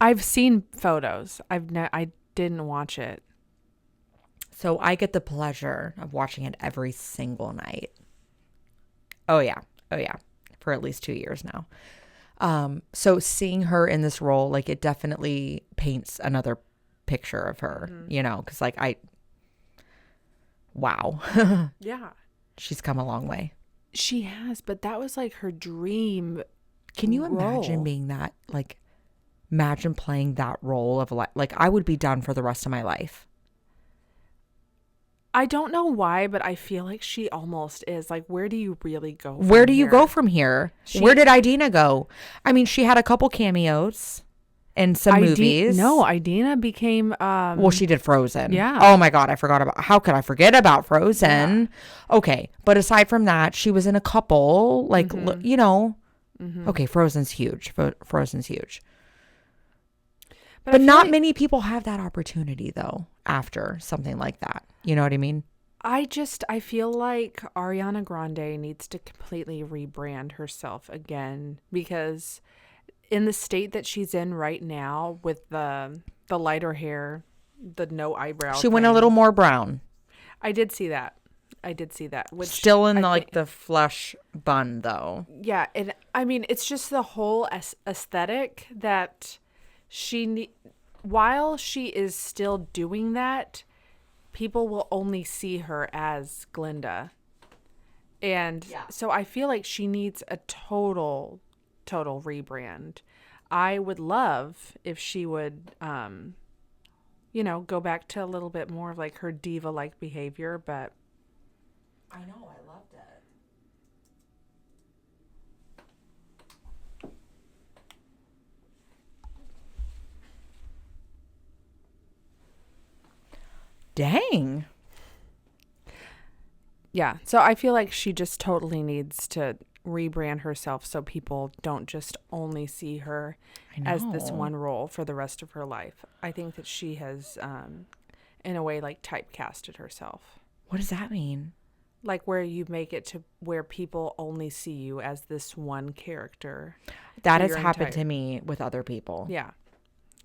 I've seen photos. I didn't watch it. So I get the pleasure of watching it every single night. Oh, yeah. Oh, yeah. For at least 2 years now. So seeing her in this role, like, it definitely paints another picture of her, you know, because, like, wow. Yeah. She's come a long way. She has, but that was like her dream. Can you imagine role. being that, like, imagine playing that role of, like, I would be done for the rest of my life. I don't know why, but I feel like she almost is. Like, where do you really go? Where do you go from here? Where did Idina go? I mean, she had a couple cameos in some movies. No, Idina became. Well, she did Frozen. Yeah. Oh my God, I forgot about. How could I forget about Frozen? Yeah. Okay, but aside from that, she was in a couple. Like, you know. Okay, Frozen's huge. Frozen's huge. But not many people have that opportunity, though, after something like that. You know what I mean? I feel like Ariana Grande needs to completely rebrand herself again, because in the state that she's in right now with the lighter hair, the no eyebrow She went a little more brown. I did see that. Which still in the flesh bun, though. Yeah, and I mean, it's just the whole aesthetic that while she is still doing that, people will only see her as Glinda. And so I feel like she needs a total rebrand. I would love if she would, go back to a little bit more of like her diva-like behavior, but. I know, I loved it. Dang. Yeah, so I feel like she just totally needs to rebrand herself so people don't just only see her as this one role for the rest of her life. I think that she has, in a way, like typecasted herself. What does that mean? Like where you make it to where people only see you as this one character. That has happened to me with other people. Yeah.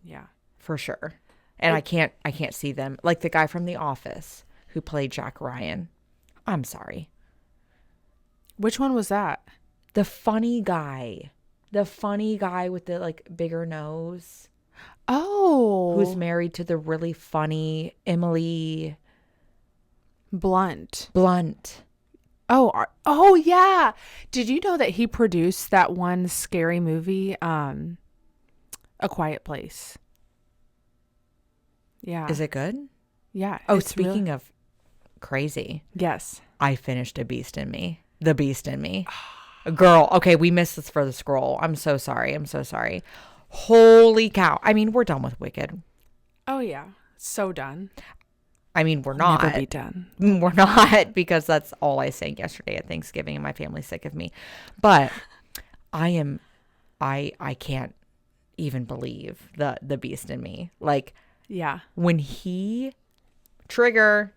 Yeah. For sure. And I can't see them. Like the guy from The Office who played Jack Ryan. I'm sorry. Which one was that? The funny guy with the like bigger nose. Oh. who's married to the really funny Emily Blunt. Blunt. Oh yeah. Did you know that he produced that one scary movie, A Quiet Place? Yeah. Is it good? Yeah. Oh, it's speaking of crazy, Yes. I finished The Beast in Me. Girl, okay, we missed this for the scroll. I'm so sorry. Holy cow. I mean, we're done with Wicked. Oh yeah. So done. I mean, we're Never not. be done. We're not, because that's all I sang yesterday at Thanksgiving and my family's sick of me. But I can't even believe the Beast in Me. Like, Yeah. when he trigger,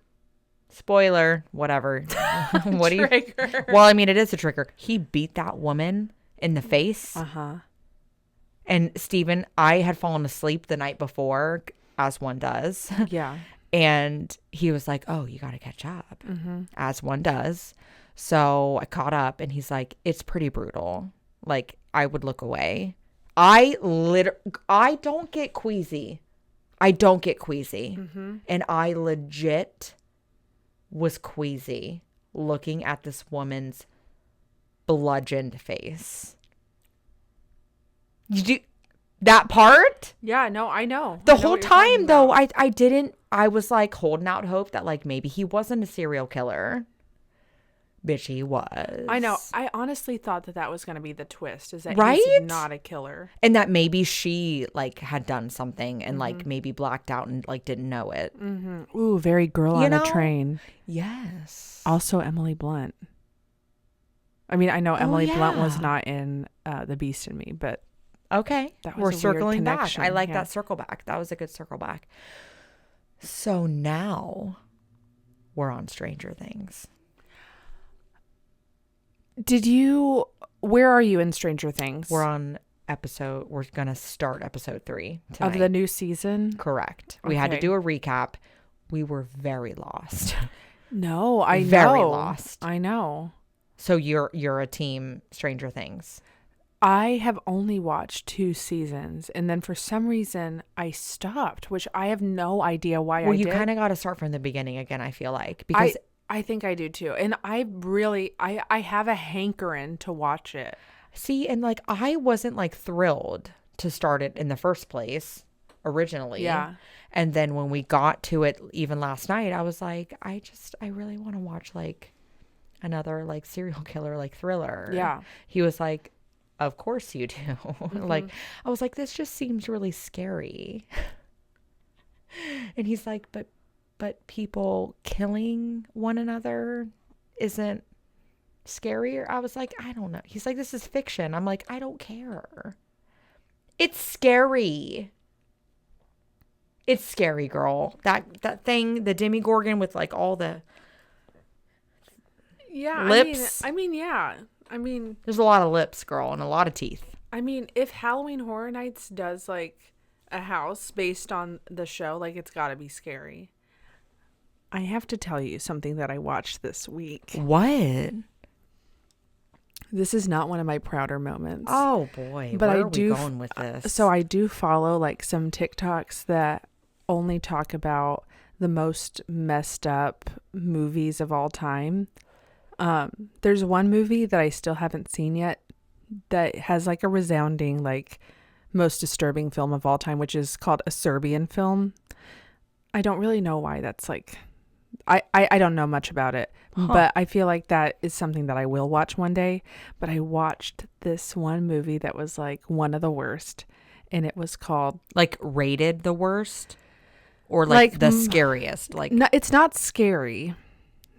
spoiler, whatever. What do you? Trigger. Well, I mean, it is a trigger. He beat that woman in the face. Uh-huh. And Steven, I had fallen asleep the night before, as one does. Yeah. And he was like, "Oh, you got to catch up," as one does. So I caught up, and he's like, "It's pretty brutal. Like, I would look away. I don't get queasy. And I legit was queasy looking at this woman's bludgeoned face. You do that part? Yeah, no, I know. The I know whole what you're talking time, though, about. I was like holding out hope that like maybe he wasn't a serial killer. Bitch, he was. I know. I honestly thought that was going to be the twist, is that Right? he's not a killer. And that maybe she like had done something and like maybe blacked out and like didn't know it. Mm-hmm. Ooh, very girl You on know? a train. Yes. Also Emily Blunt. I mean, I know Emily Blunt was yeah. not in The Beast in Me, but Okay. That was We're a weird circling back. connection, I like yeah. that circle back. That was a good circle back. So now we're on Stranger Things. Where are you in Stranger Things? We're going to start episode 3 tonight. Of the new season? Correct. We had to Okay. do a recap. We were very lost. No, I know. Very lost. I know. So you're a team Stranger Things. I have only watched 2 seasons, and then for some reason I stopped, which I have no idea why I did. Well, you kind of got to start from the beginning again, I feel like. Because I think I do too. And I have a hankering to watch it. see, and like I wasn't like thrilled to start it in the first place originally. Yeah. And then when we got to it even last night, I was like, I really want to watch like another like serial killer like thriller. Yeah. He was like, of course you do. Like, I was like, this just seems really scary. And he's like, but people killing one another isn't scarier. I was like, I don't know. He's like, this is fiction. I'm like, I don't care. It's scary. It's scary, girl. That thing, the Demogorgon with like all the lips. I mean, yeah. I mean, There's a lot of lips, girl, and a lot of teeth. I mean, if Halloween Horror Nights does like a house based on the show, like it's got to be scary. I have to tell you something that I watched this week. What? This is not one of my prouder moments. Oh boy, but where I are do we going with this? So I do follow like some TikToks that only talk about the most messed up movies of all time. There's one movie that I still haven't seen yet that has like a resounding like most disturbing film of all time, which is called A Serbian Film. I don't really know why that's like I don't know much about it, but I feel like that is something that I will watch one day. But I watched this one movie that was like one of the worst, and it was called like rated the worst or like the scariest. Like no, it's not scary,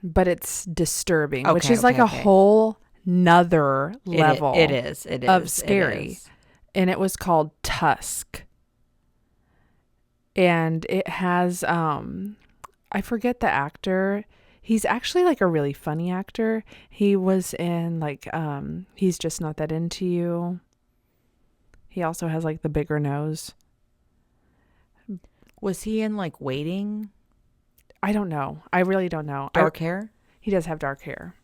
but it's disturbing, which Okay, is like okay, a okay. whole nother level. It is of scary. It is. And it was called Tusk. And it has I forget the actor. He's actually like a really funny actor. He was in like He's Just Not That Into You. He also has like the bigger nose. Was he in like Waiting? I don't know. I really don't know. Dark hair? He does have dark hair.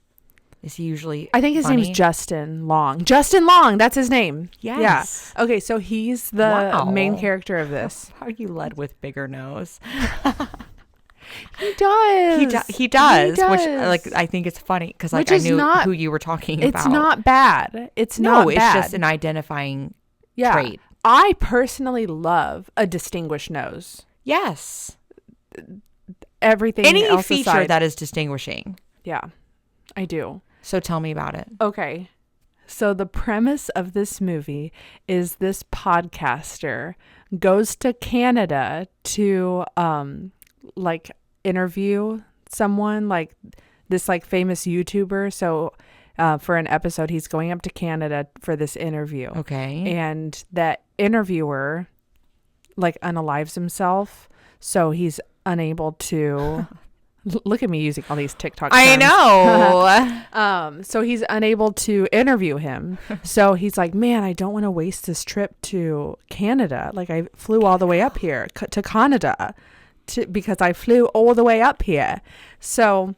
Is he usually I think his funny? name's Justin Long. Justin Long, that's his name. Yes. Yeah. Okay, so he's the main character of this. How you led with bigger nose. He does. He does. Which, like, I think it's funny because, like, I knew who you were talking about. It's not bad. It's not bad. It's just an identifying trait. I personally love a distinguished nose. Yes. Everything Any else feature aside. that is distinguishing. Yeah, I do. So tell me about it. Okay. So the premise of this movie is this podcaster goes to Canada to like interview someone, like this like famous YouTuber. So for an episode, he's going up to Canada for this interview. Okay. And that interviewer like unalives himself. So he's unable to look at me using all these TikTok terms. I know. So he's unable to interview him. So he's like, man, I don't want to waste this trip to Canada. Like I flew all the way up here to Canada because I flew all the way up here. So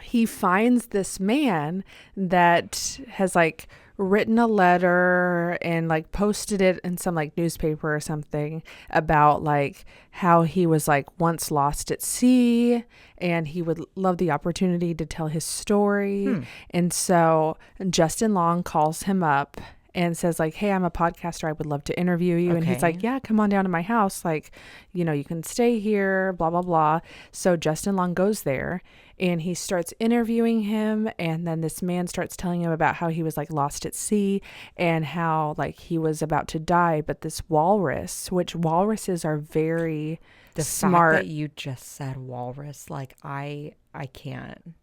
he finds this man that has like written a letter and like posted it in some like newspaper or something about like how he was like once lost at sea and he would love the opportunity to tell his story. And so Justin Long calls him up and says like, hey, I'm a podcaster. I would love to interview you. And he's like, yeah, come on down to my house. Like, you know, you can stay here, blah, blah, blah. So Justin Long goes there and he starts interviewing him. And then this man starts telling him about how he was like lost at sea and how like he was about to die. But this walrus, which walruses are very smart. Fact that you just said walrus, like I can't.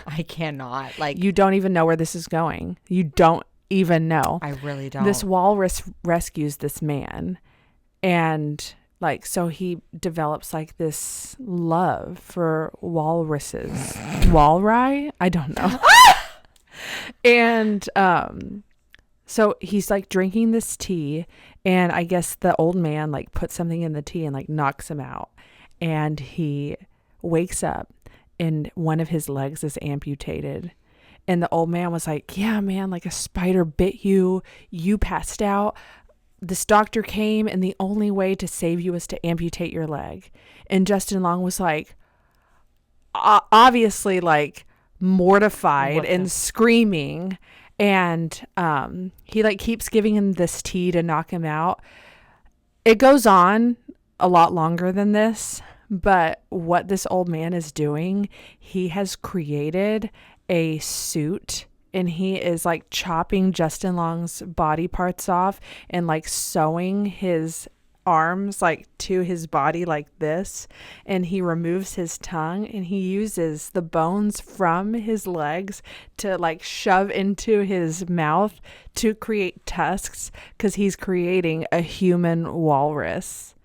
I cannot. Like you don't even know where this is going. You don't even know. I really don't. This walrus rescues this man and like so he develops like this love for walruses. Walrus? I don't know. And so he's like drinking this tea and I guess the old man like puts something in the tea and like knocks him out and he wakes up and one of his legs is amputated. And the old man was like, yeah, man, like a spider bit you. You passed out. This doctor came and the only way to save you was to amputate your leg. And Justin Long was like, obviously like mortified and screaming. And he like keeps giving him this tea to knock him out. It goes on a lot longer than this. But what this old man is doing, he has created a suit and he is like chopping Justin Long's body parts off and like sewing his arms like to his body like this, and he removes his tongue and he uses the bones from his legs to like shove into his mouth to create tusks because he's creating a human walrus.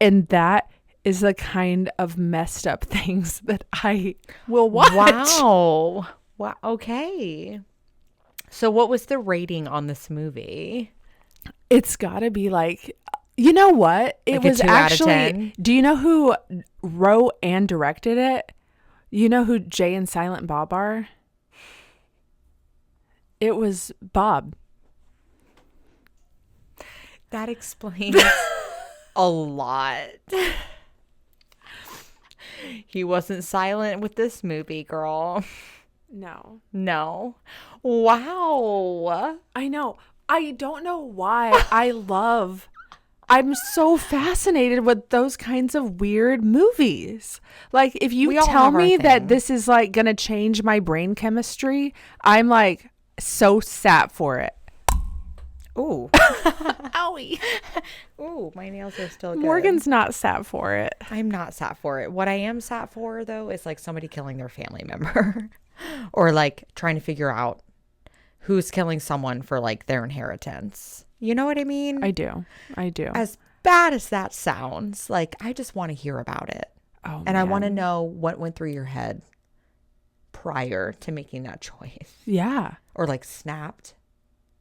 And that is the kind of messed up things that I will watch. Wow. Okay. So what was the rating on this movie? It's got to be like, you know what? It was actually, do you know who wrote and directed it? You know who Jay and Silent Bob are? It was Bob. That explains a lot. He wasn't silent with this movie, girl. No. Wow. I know. I don't know why I'm so fascinated with those kinds of weird movies. Like if you tell me that this is like going to change my brain chemistry, I'm like so sat for it. Ooh. Owie. Ooh, my nails are still good. Morgan's not sat for it. I'm not sat for it. What I am sat for, though, is like somebody killing their family member or like trying to figure out who's killing someone for like their inheritance. You know what I mean? I do. As bad as that sounds, like I just want to hear about it. Oh, and I want to know what went through your head prior to making that choice. Yeah. Or like snapped.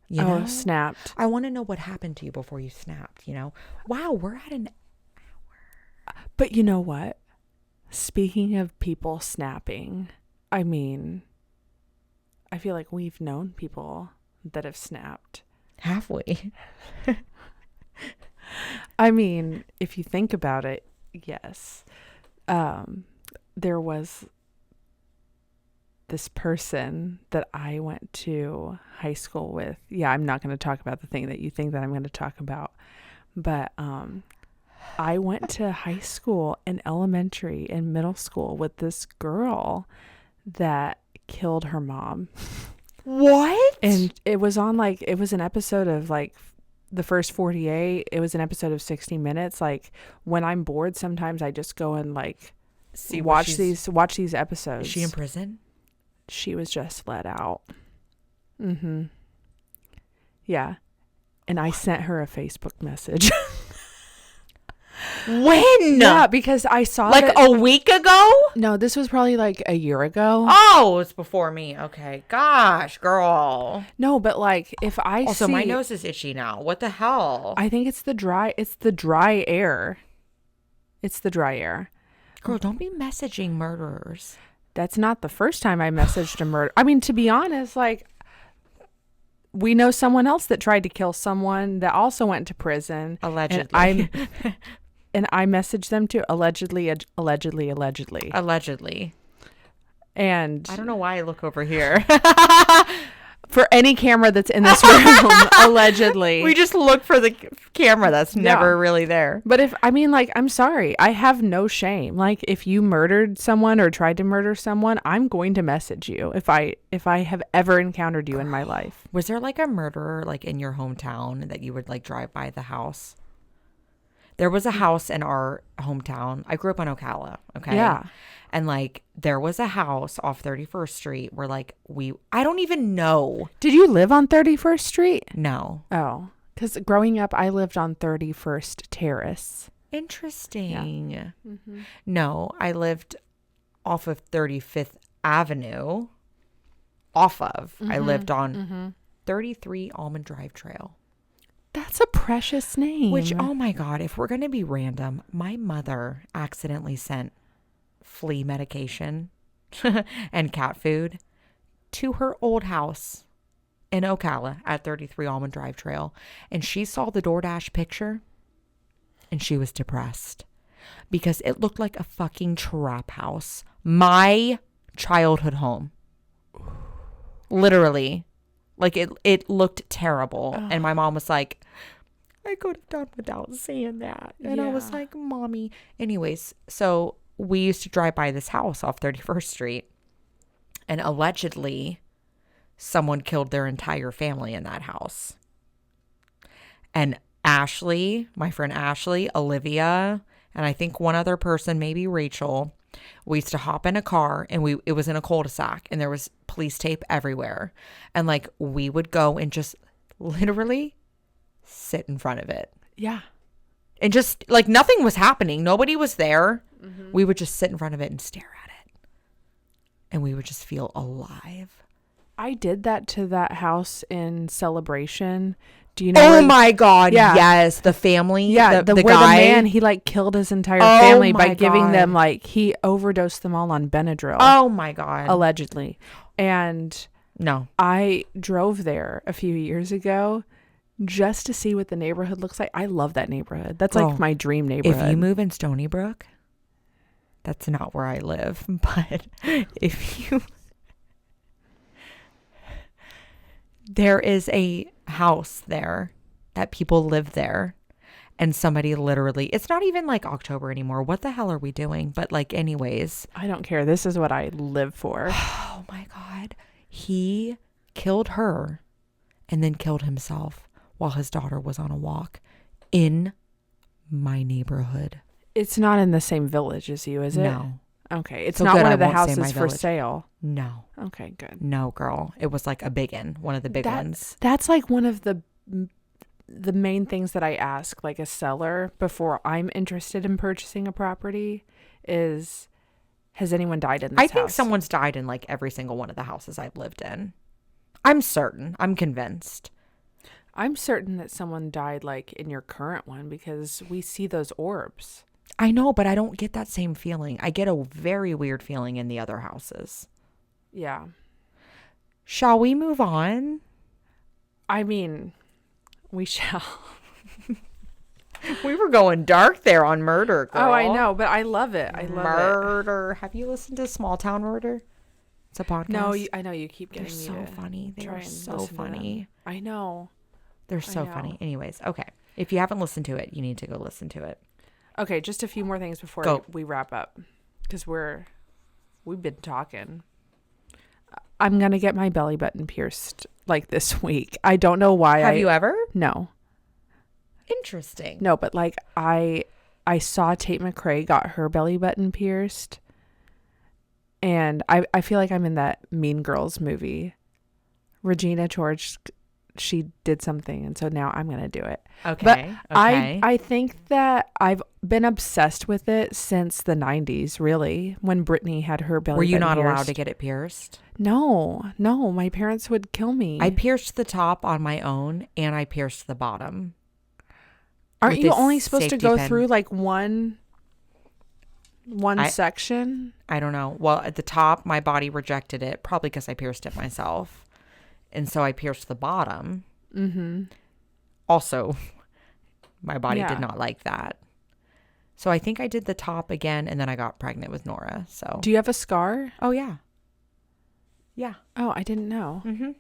You know? Snapped. I want to know what happened to you before you snapped, you know? Wow, we're at an hour. But you know what? Speaking of people snapping, I mean, I feel like we've known people that have snapped. Have we? I mean, if you think about it, yes. There was this person that I went to high school with. Yeah, I'm not going to talk about the thing that you think that I'm going to talk about. But I went to high school and elementary and middle school with this girl that killed her mom. What? And it was on like, it was an episode of like the first 48. It was an episode of 60 Minutes. Like when I'm bored, sometimes I just go and like watch these episodes. Is she in prison? She was just let out. Yeah. And I sent her a Facebook message. When? Yeah, because I saw like a week ago. No, this was probably like a year ago. Oh, it's before me. Okay, gosh, girl. No, but like if I also my nose is itchy now. What the hell? I think it's the dry air. It's the dry air. Girl, don't be messaging murderers. That's not the first time I messaged a murder. I mean, to be honest, like we know someone else that tried to kill someone that also went to prison. Allegedly. And I messaged them too. Allegedly. And I don't know why I look over here. For any camera that's in this room, allegedly. We just look for the camera that's never really there. But I'm sorry. I have no shame. Like if you murdered someone or tried to murder someone, I'm going to message you if I have ever encountered you in my life. Was there like a murderer like in your hometown that you would like drive by the house? There was a house in our hometown. I grew up on Ocala. Okay. Yeah. And like there was a house off 31st Street where like I don't even know. Did you live on 31st Street? No. Oh, because growing up, I lived on 31st Terrace. Interesting. Yeah. Mm-hmm. No, I lived off of 35th Avenue. I lived on 33 Almond Drive Trail. That's a precious name. Which, oh my God, if we're going to be random, my mother accidentally sent flea medication and cat food to her old house in Ocala at 33 Almond Drive Trail. And she saw the DoorDash picture and she was depressed because it looked like a fucking trap house. My childhood home. Literally. Like it looked terrible. Oh. And my mom was like, I could have done without seeing that. And I was like, Mommy. Anyways, so we used to drive by this house off 31st Street. And allegedly, someone killed their entire family in that house. And Ashley, my friend Ashley, Olivia, and I think one other person, maybe Rachel, we used to hop in a car and it was in a cul-de-sac and there was police tape everywhere. And like we would go and just literally sit in front of it. Yeah. And just like nothing was happening. Nobody was there. Mm-hmm. We would just sit in front of it and stare at it. And we would just feel alive. I did that to that house in Celebration. Do you know? Oh my God. Yeah. Yes. The family. Yeah. The guy. The man, he like killed his entire family by giving God. them like, he overdosed them all on Benadryl. Oh my God. Allegedly. And no, I drove there a few years ago just to see what the neighborhood looks like. I love that neighborhood. That's like my dream neighborhood. If you move in Stony Brook, that's not where I live. But if you... There is a house there that people live there. And somebody literally... It's not even like October anymore. What the hell are we doing? But like anyways... I don't care. This is what I live for. Oh my God. He killed her and then killed himself while his daughter was on a walk in my neighborhood. It's not in the same village as you, is it? No. Okay. It's so not one of the houses for sale. No. Okay, good. No, girl. It was like a big one of the big ones. That's like one of the main things that I ask like a seller before I'm interested in purchasing a property is, has anyone died in this house? I think someone's died in like every single one of the houses I've lived in. I'm certain. I'm convinced. I'm certain that someone died like in your current one because we see those orbs. I know, but I don't get that same feeling. I get a very weird feeling in the other houses. Yeah. Shall we move on? I mean, we shall. We were going dark there on murder, girl. Oh, I know, but I love it. I love Murder. Have you listened to Small Town Murder? It's a podcast. No, I know you keep getting They're me so to funny. They try are and so listen to them. funny. I know. They're so funny. Anyways, okay. If you haven't listened to it, you need to go listen to it. Okay, just a few more things before we wrap up, because we've been talking. I'm gonna get my belly button pierced like this week. I don't know why. Have you ever? No. Interesting. No, but like I saw Tate McRae got her belly button pierced, and I feel like I'm in that Mean Girls movie. Regina George, she did something, and so now I'm gonna do it. Okay. But I think that I've been obsessed with it since the 90s, really, when Britney had her belly button pierced. Were you not allowed to get it pierced? No, my parents would kill me. I pierced the top on my own, and I pierced the bottom. Aren't you only supposed to go through like one section? I don't know. Well, at the top, my body rejected it, probably because I pierced it myself. And so I pierced the bottom. Mm-hmm. Also, my body did not like that. So I think I did the top again, and then I got pregnant with Nora. So do you have a scar? Oh, yeah. Yeah. Oh, I didn't know. Mm-hmm.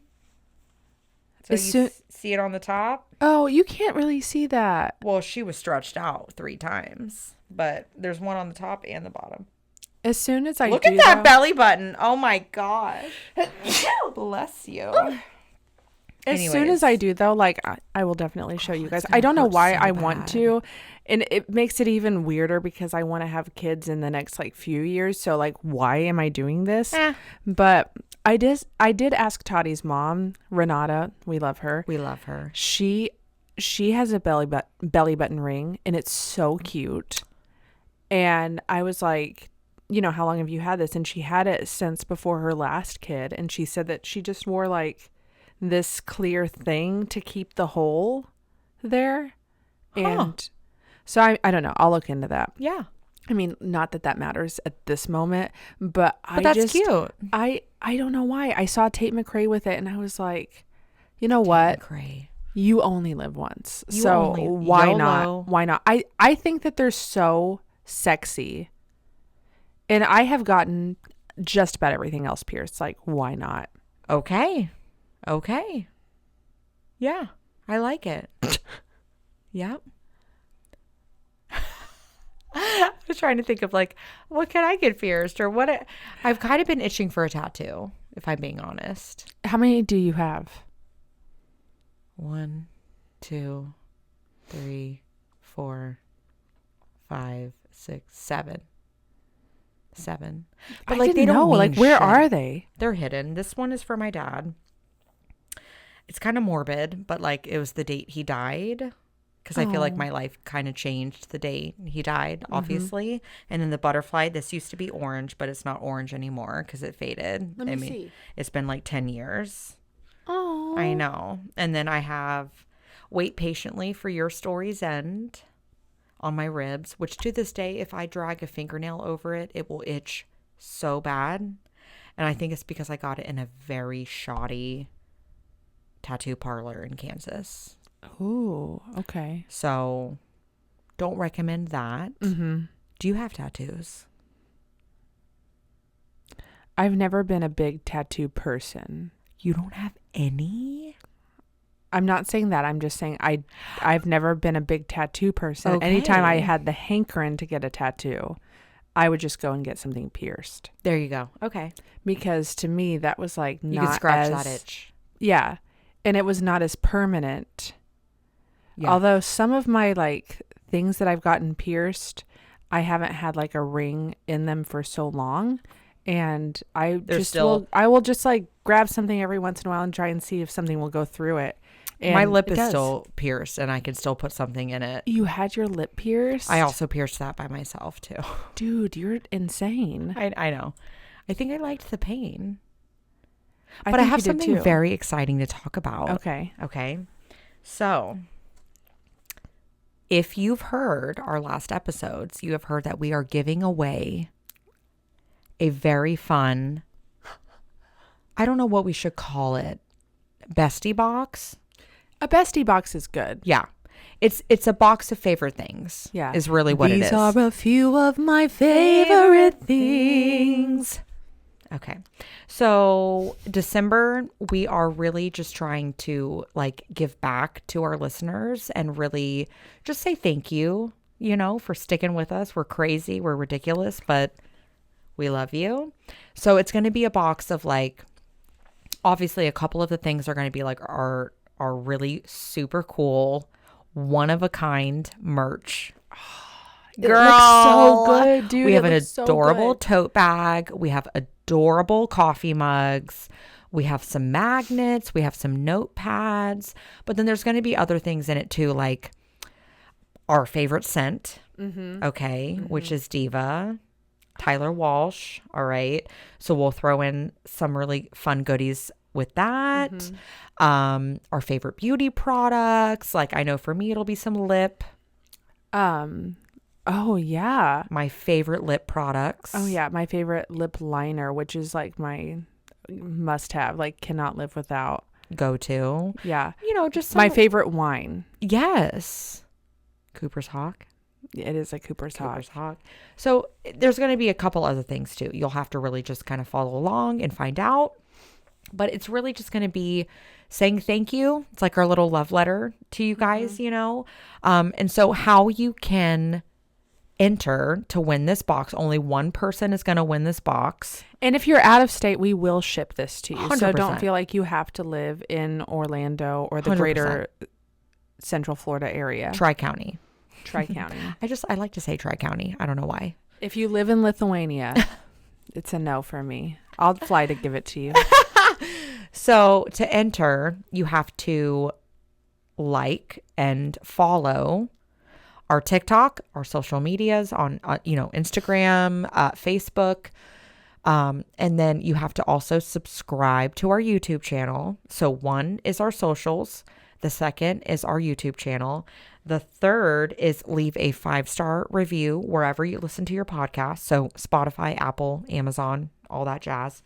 So you see it on the top? Oh, you can't really see that. Well, she was stretched out 3 times, but there's one on the top and the bottom. As soon as I look at that belly button. Oh my gosh. Bless you. As soon as I do, though, like I will definitely show you guys. I don't know why I want to, and it makes it even weirder because I want to have kids in the next like few years. So like, why am I doing this? But I did ask Tottie's mom, Renata. We love her. We love her. She has a belly button ring, and it's so cute. And I was like, you know, how long have you had this? And she had it since before her last kid. And she said that she just wore like this clear thing to keep the hole there. And so I don't know. I'll look into that. Yeah. I mean, not that matters at this moment, but that's cute. I don't know why. I saw Tate McRae with it, and I was like, you know what? McRae. You only live once. So why YOLO. not? Why not? I think that they're so sexy. And I have gotten just about everything else pierced. Like, why not? Okay. Yeah, I like it. Yep. I was trying to think of like, what can I get pierced or what? I've kind of been itching for a tattoo, if I'm being honest. How many do you have? 1, 2, 3, 4, 5, 6, 7. 7. But like they don't mean like where shit. Are they? They're hidden. This one is for my dad. It's kind of morbid, but like it was the date he died. Because I feel like my life kind of changed the day he died, obviously. And then the butterfly, this used to be orange, but it's not orange anymore because it faded. Let me see. It's been like 10 years. Oh, I know. And then I have Wait Patiently for Your Story's End on my ribs, which to this day, if I drag a fingernail over it, it will itch so bad. And I think it's because I got it in a very shoddy tattoo parlor in Kansas. Oh, okay. So don't recommend that. Mm-hmm. Do you have tattoos? I've never been a big tattoo person. You don't have any? I'm not saying that. I'm just saying I've never been a big tattoo person. Okay. Anytime I had the hankering to get a tattoo, I would just go and get something pierced. There you go. Okay. Because to me, that was like not you could scratch that itch. Yeah. And it was not as permanent. Yeah. Although some of my like things that I've gotten pierced, I haven't had like a ring in them for so long. And I will just like grab something every once in a while and try and see if something will go through it. And my lip is still pierced and I can still put something in it. You had your lip pierced? I also pierced that by myself too. Dude, you're insane. I know. I think I liked the pain. But I have something very exciting to talk about. Okay. So, if you've heard our last episodes, you have heard that we are giving away a very fun I don't know what we should call it. Bestie box. A bestie box is good. Yeah. It's a box of favorite things. Yeah. Is really what it is. These are a few of my favorite things. Okay. So December, we are really just trying to like give back to our listeners and really just say thank you, for sticking with us. We're crazy. We're ridiculous, but we love you. So it's going to be a box of like, obviously a couple of the things are going to be like are really super cool, one of a kind merch. Girl, it looks so good, dude. We have an adorable tote bag. We have adorable coffee mugs. We have some magnets. We have some notepads. But then there's going to be other things in it too, like our favorite scent, which is Diva, Tyler Walsh. All right. So we'll throw in some really fun goodies with that. Our favorite beauty products. Like I know for me, it'll be some lip. Oh, yeah. My favorite lip products. Oh, yeah. My favorite lip liner, which is like my must have, like cannot live without. Go to. Yeah. Just my favorite wine. Yes. Cooper's Hawk. It is a Cooper's Hawk. So there's going to be a couple other things too. You'll have to really just kind of follow along and find out. But it's really just going to be saying thank you. It's like our little love letter to you guys, And so how you can enter to win this box. Only one person is going to win this box. And if you're out of state, we will ship this to you. 100%. So don't feel like you have to live in Orlando or the 100%. greater Central Florida area. Tri-County. I like to say Tri-County. I don't know why. If you live in Lithuania, it's a no for me. I'll fly to give it to you. So to enter, you have to like and follow our TikTok, our social medias on, Instagram, Facebook. And then you have to also subscribe to our YouTube channel. So one is our socials. The second is our YouTube channel. The third is leave a 5-star review wherever you listen to your podcast. So Spotify, Apple, Amazon, all that jazz.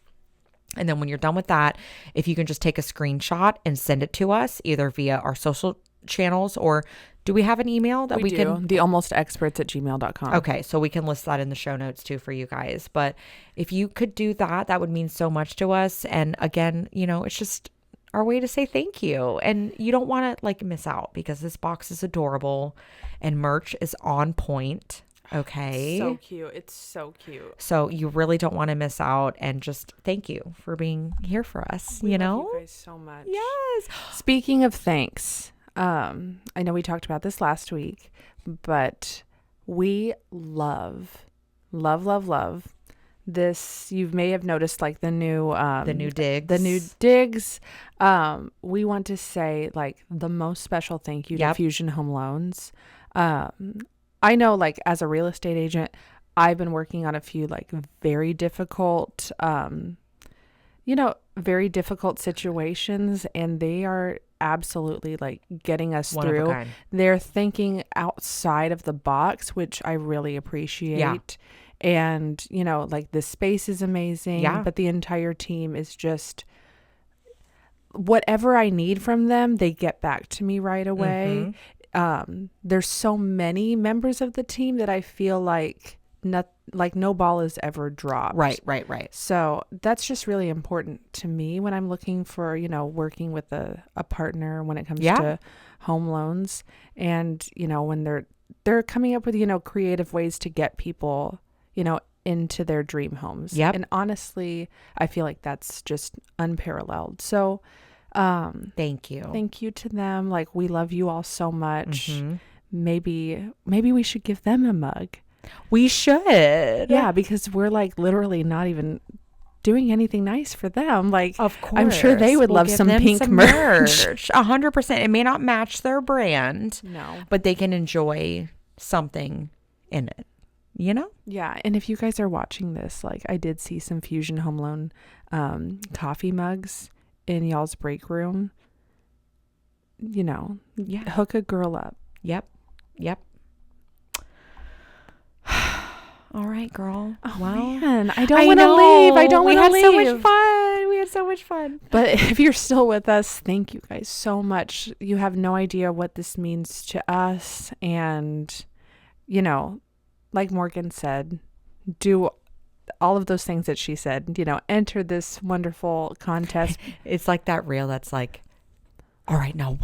And then when you're done with that, if you can just take a screenshot and send it to us either via our social channels or do we have an email that we can? The almostexperts@gmail.com. Okay. So we can list that in the show notes too for you guys. But if you could do that, that would mean so much to us. And again, it's just our way to say thank you. And you don't want to miss out because this box is adorable and merch is on point. Okay. So cute. It's so cute. So you really don't want to miss out and just thank you for being here for us. We love you guys so much. Yes. Speaking of thanks, I know we talked about this last week, but we love this. You may have noticed the new digs. We want to say the most special thank you to Fusion Home Loans. I know as a real estate agent, I've been working on a few very difficult situations, and they are absolutely getting us through. They're thinking outside of the box, which I really appreciate. Yeah. And the space is amazing, but the entire team is just whatever I need from them, they get back to me right away. There's so many members of the team that I feel no ball is ever dropped. Right. So that's just really important to me when I'm looking for, working with a partner when it comes to home loans. And, when they're coming up with, creative ways to get people, into their dream homes. Yep. And honestly, I feel like that's just unparalleled. So thank you to them. We love you all so much. Maybe we should give them a mug. We should. Yeah, because we're literally not even doing anything nice for them. Of course, I'm sure they would love some pink merch. 100%. It may not match their brand, no, but they can enjoy something in it. Yeah. And if you guys are watching this, I did see some Fusion Home Loan coffee mugs in y'all's break room. Hook a girl up. Yep. All right, girl. Oh, man, I don't want to leave. I don't want to leave. We had so much fun. We had was so much fun. But if you're still with us, thank you guys so much. You have no idea what this means to us. And, you know, like Morgan said, do all of those things that she said, you know, enter this wonderful contest. It's like that reel that's like, all right, now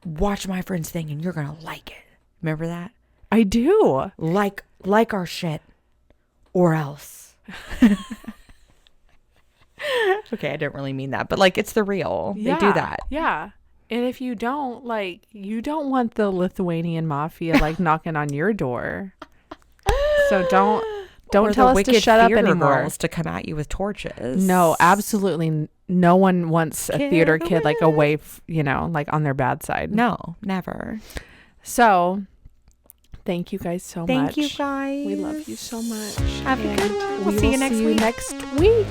watch my friend's thing and you're going to like it. Remember that? I do. Like our shit or else. Okay, I didn't really mean that, but like it's the real. Yeah, they do that. Yeah. And if you don't, like, you don't want the Lithuanian mafia like knocking on your door. So don't tell us to shut up anymore. Girls to come at you with torches. No, absolutely. No one wants a theater kid like away, you know, like on their bad side. No, never. So thank you guys so much. Thank you guys. We love you so much. Have a good one. We'll see you next week.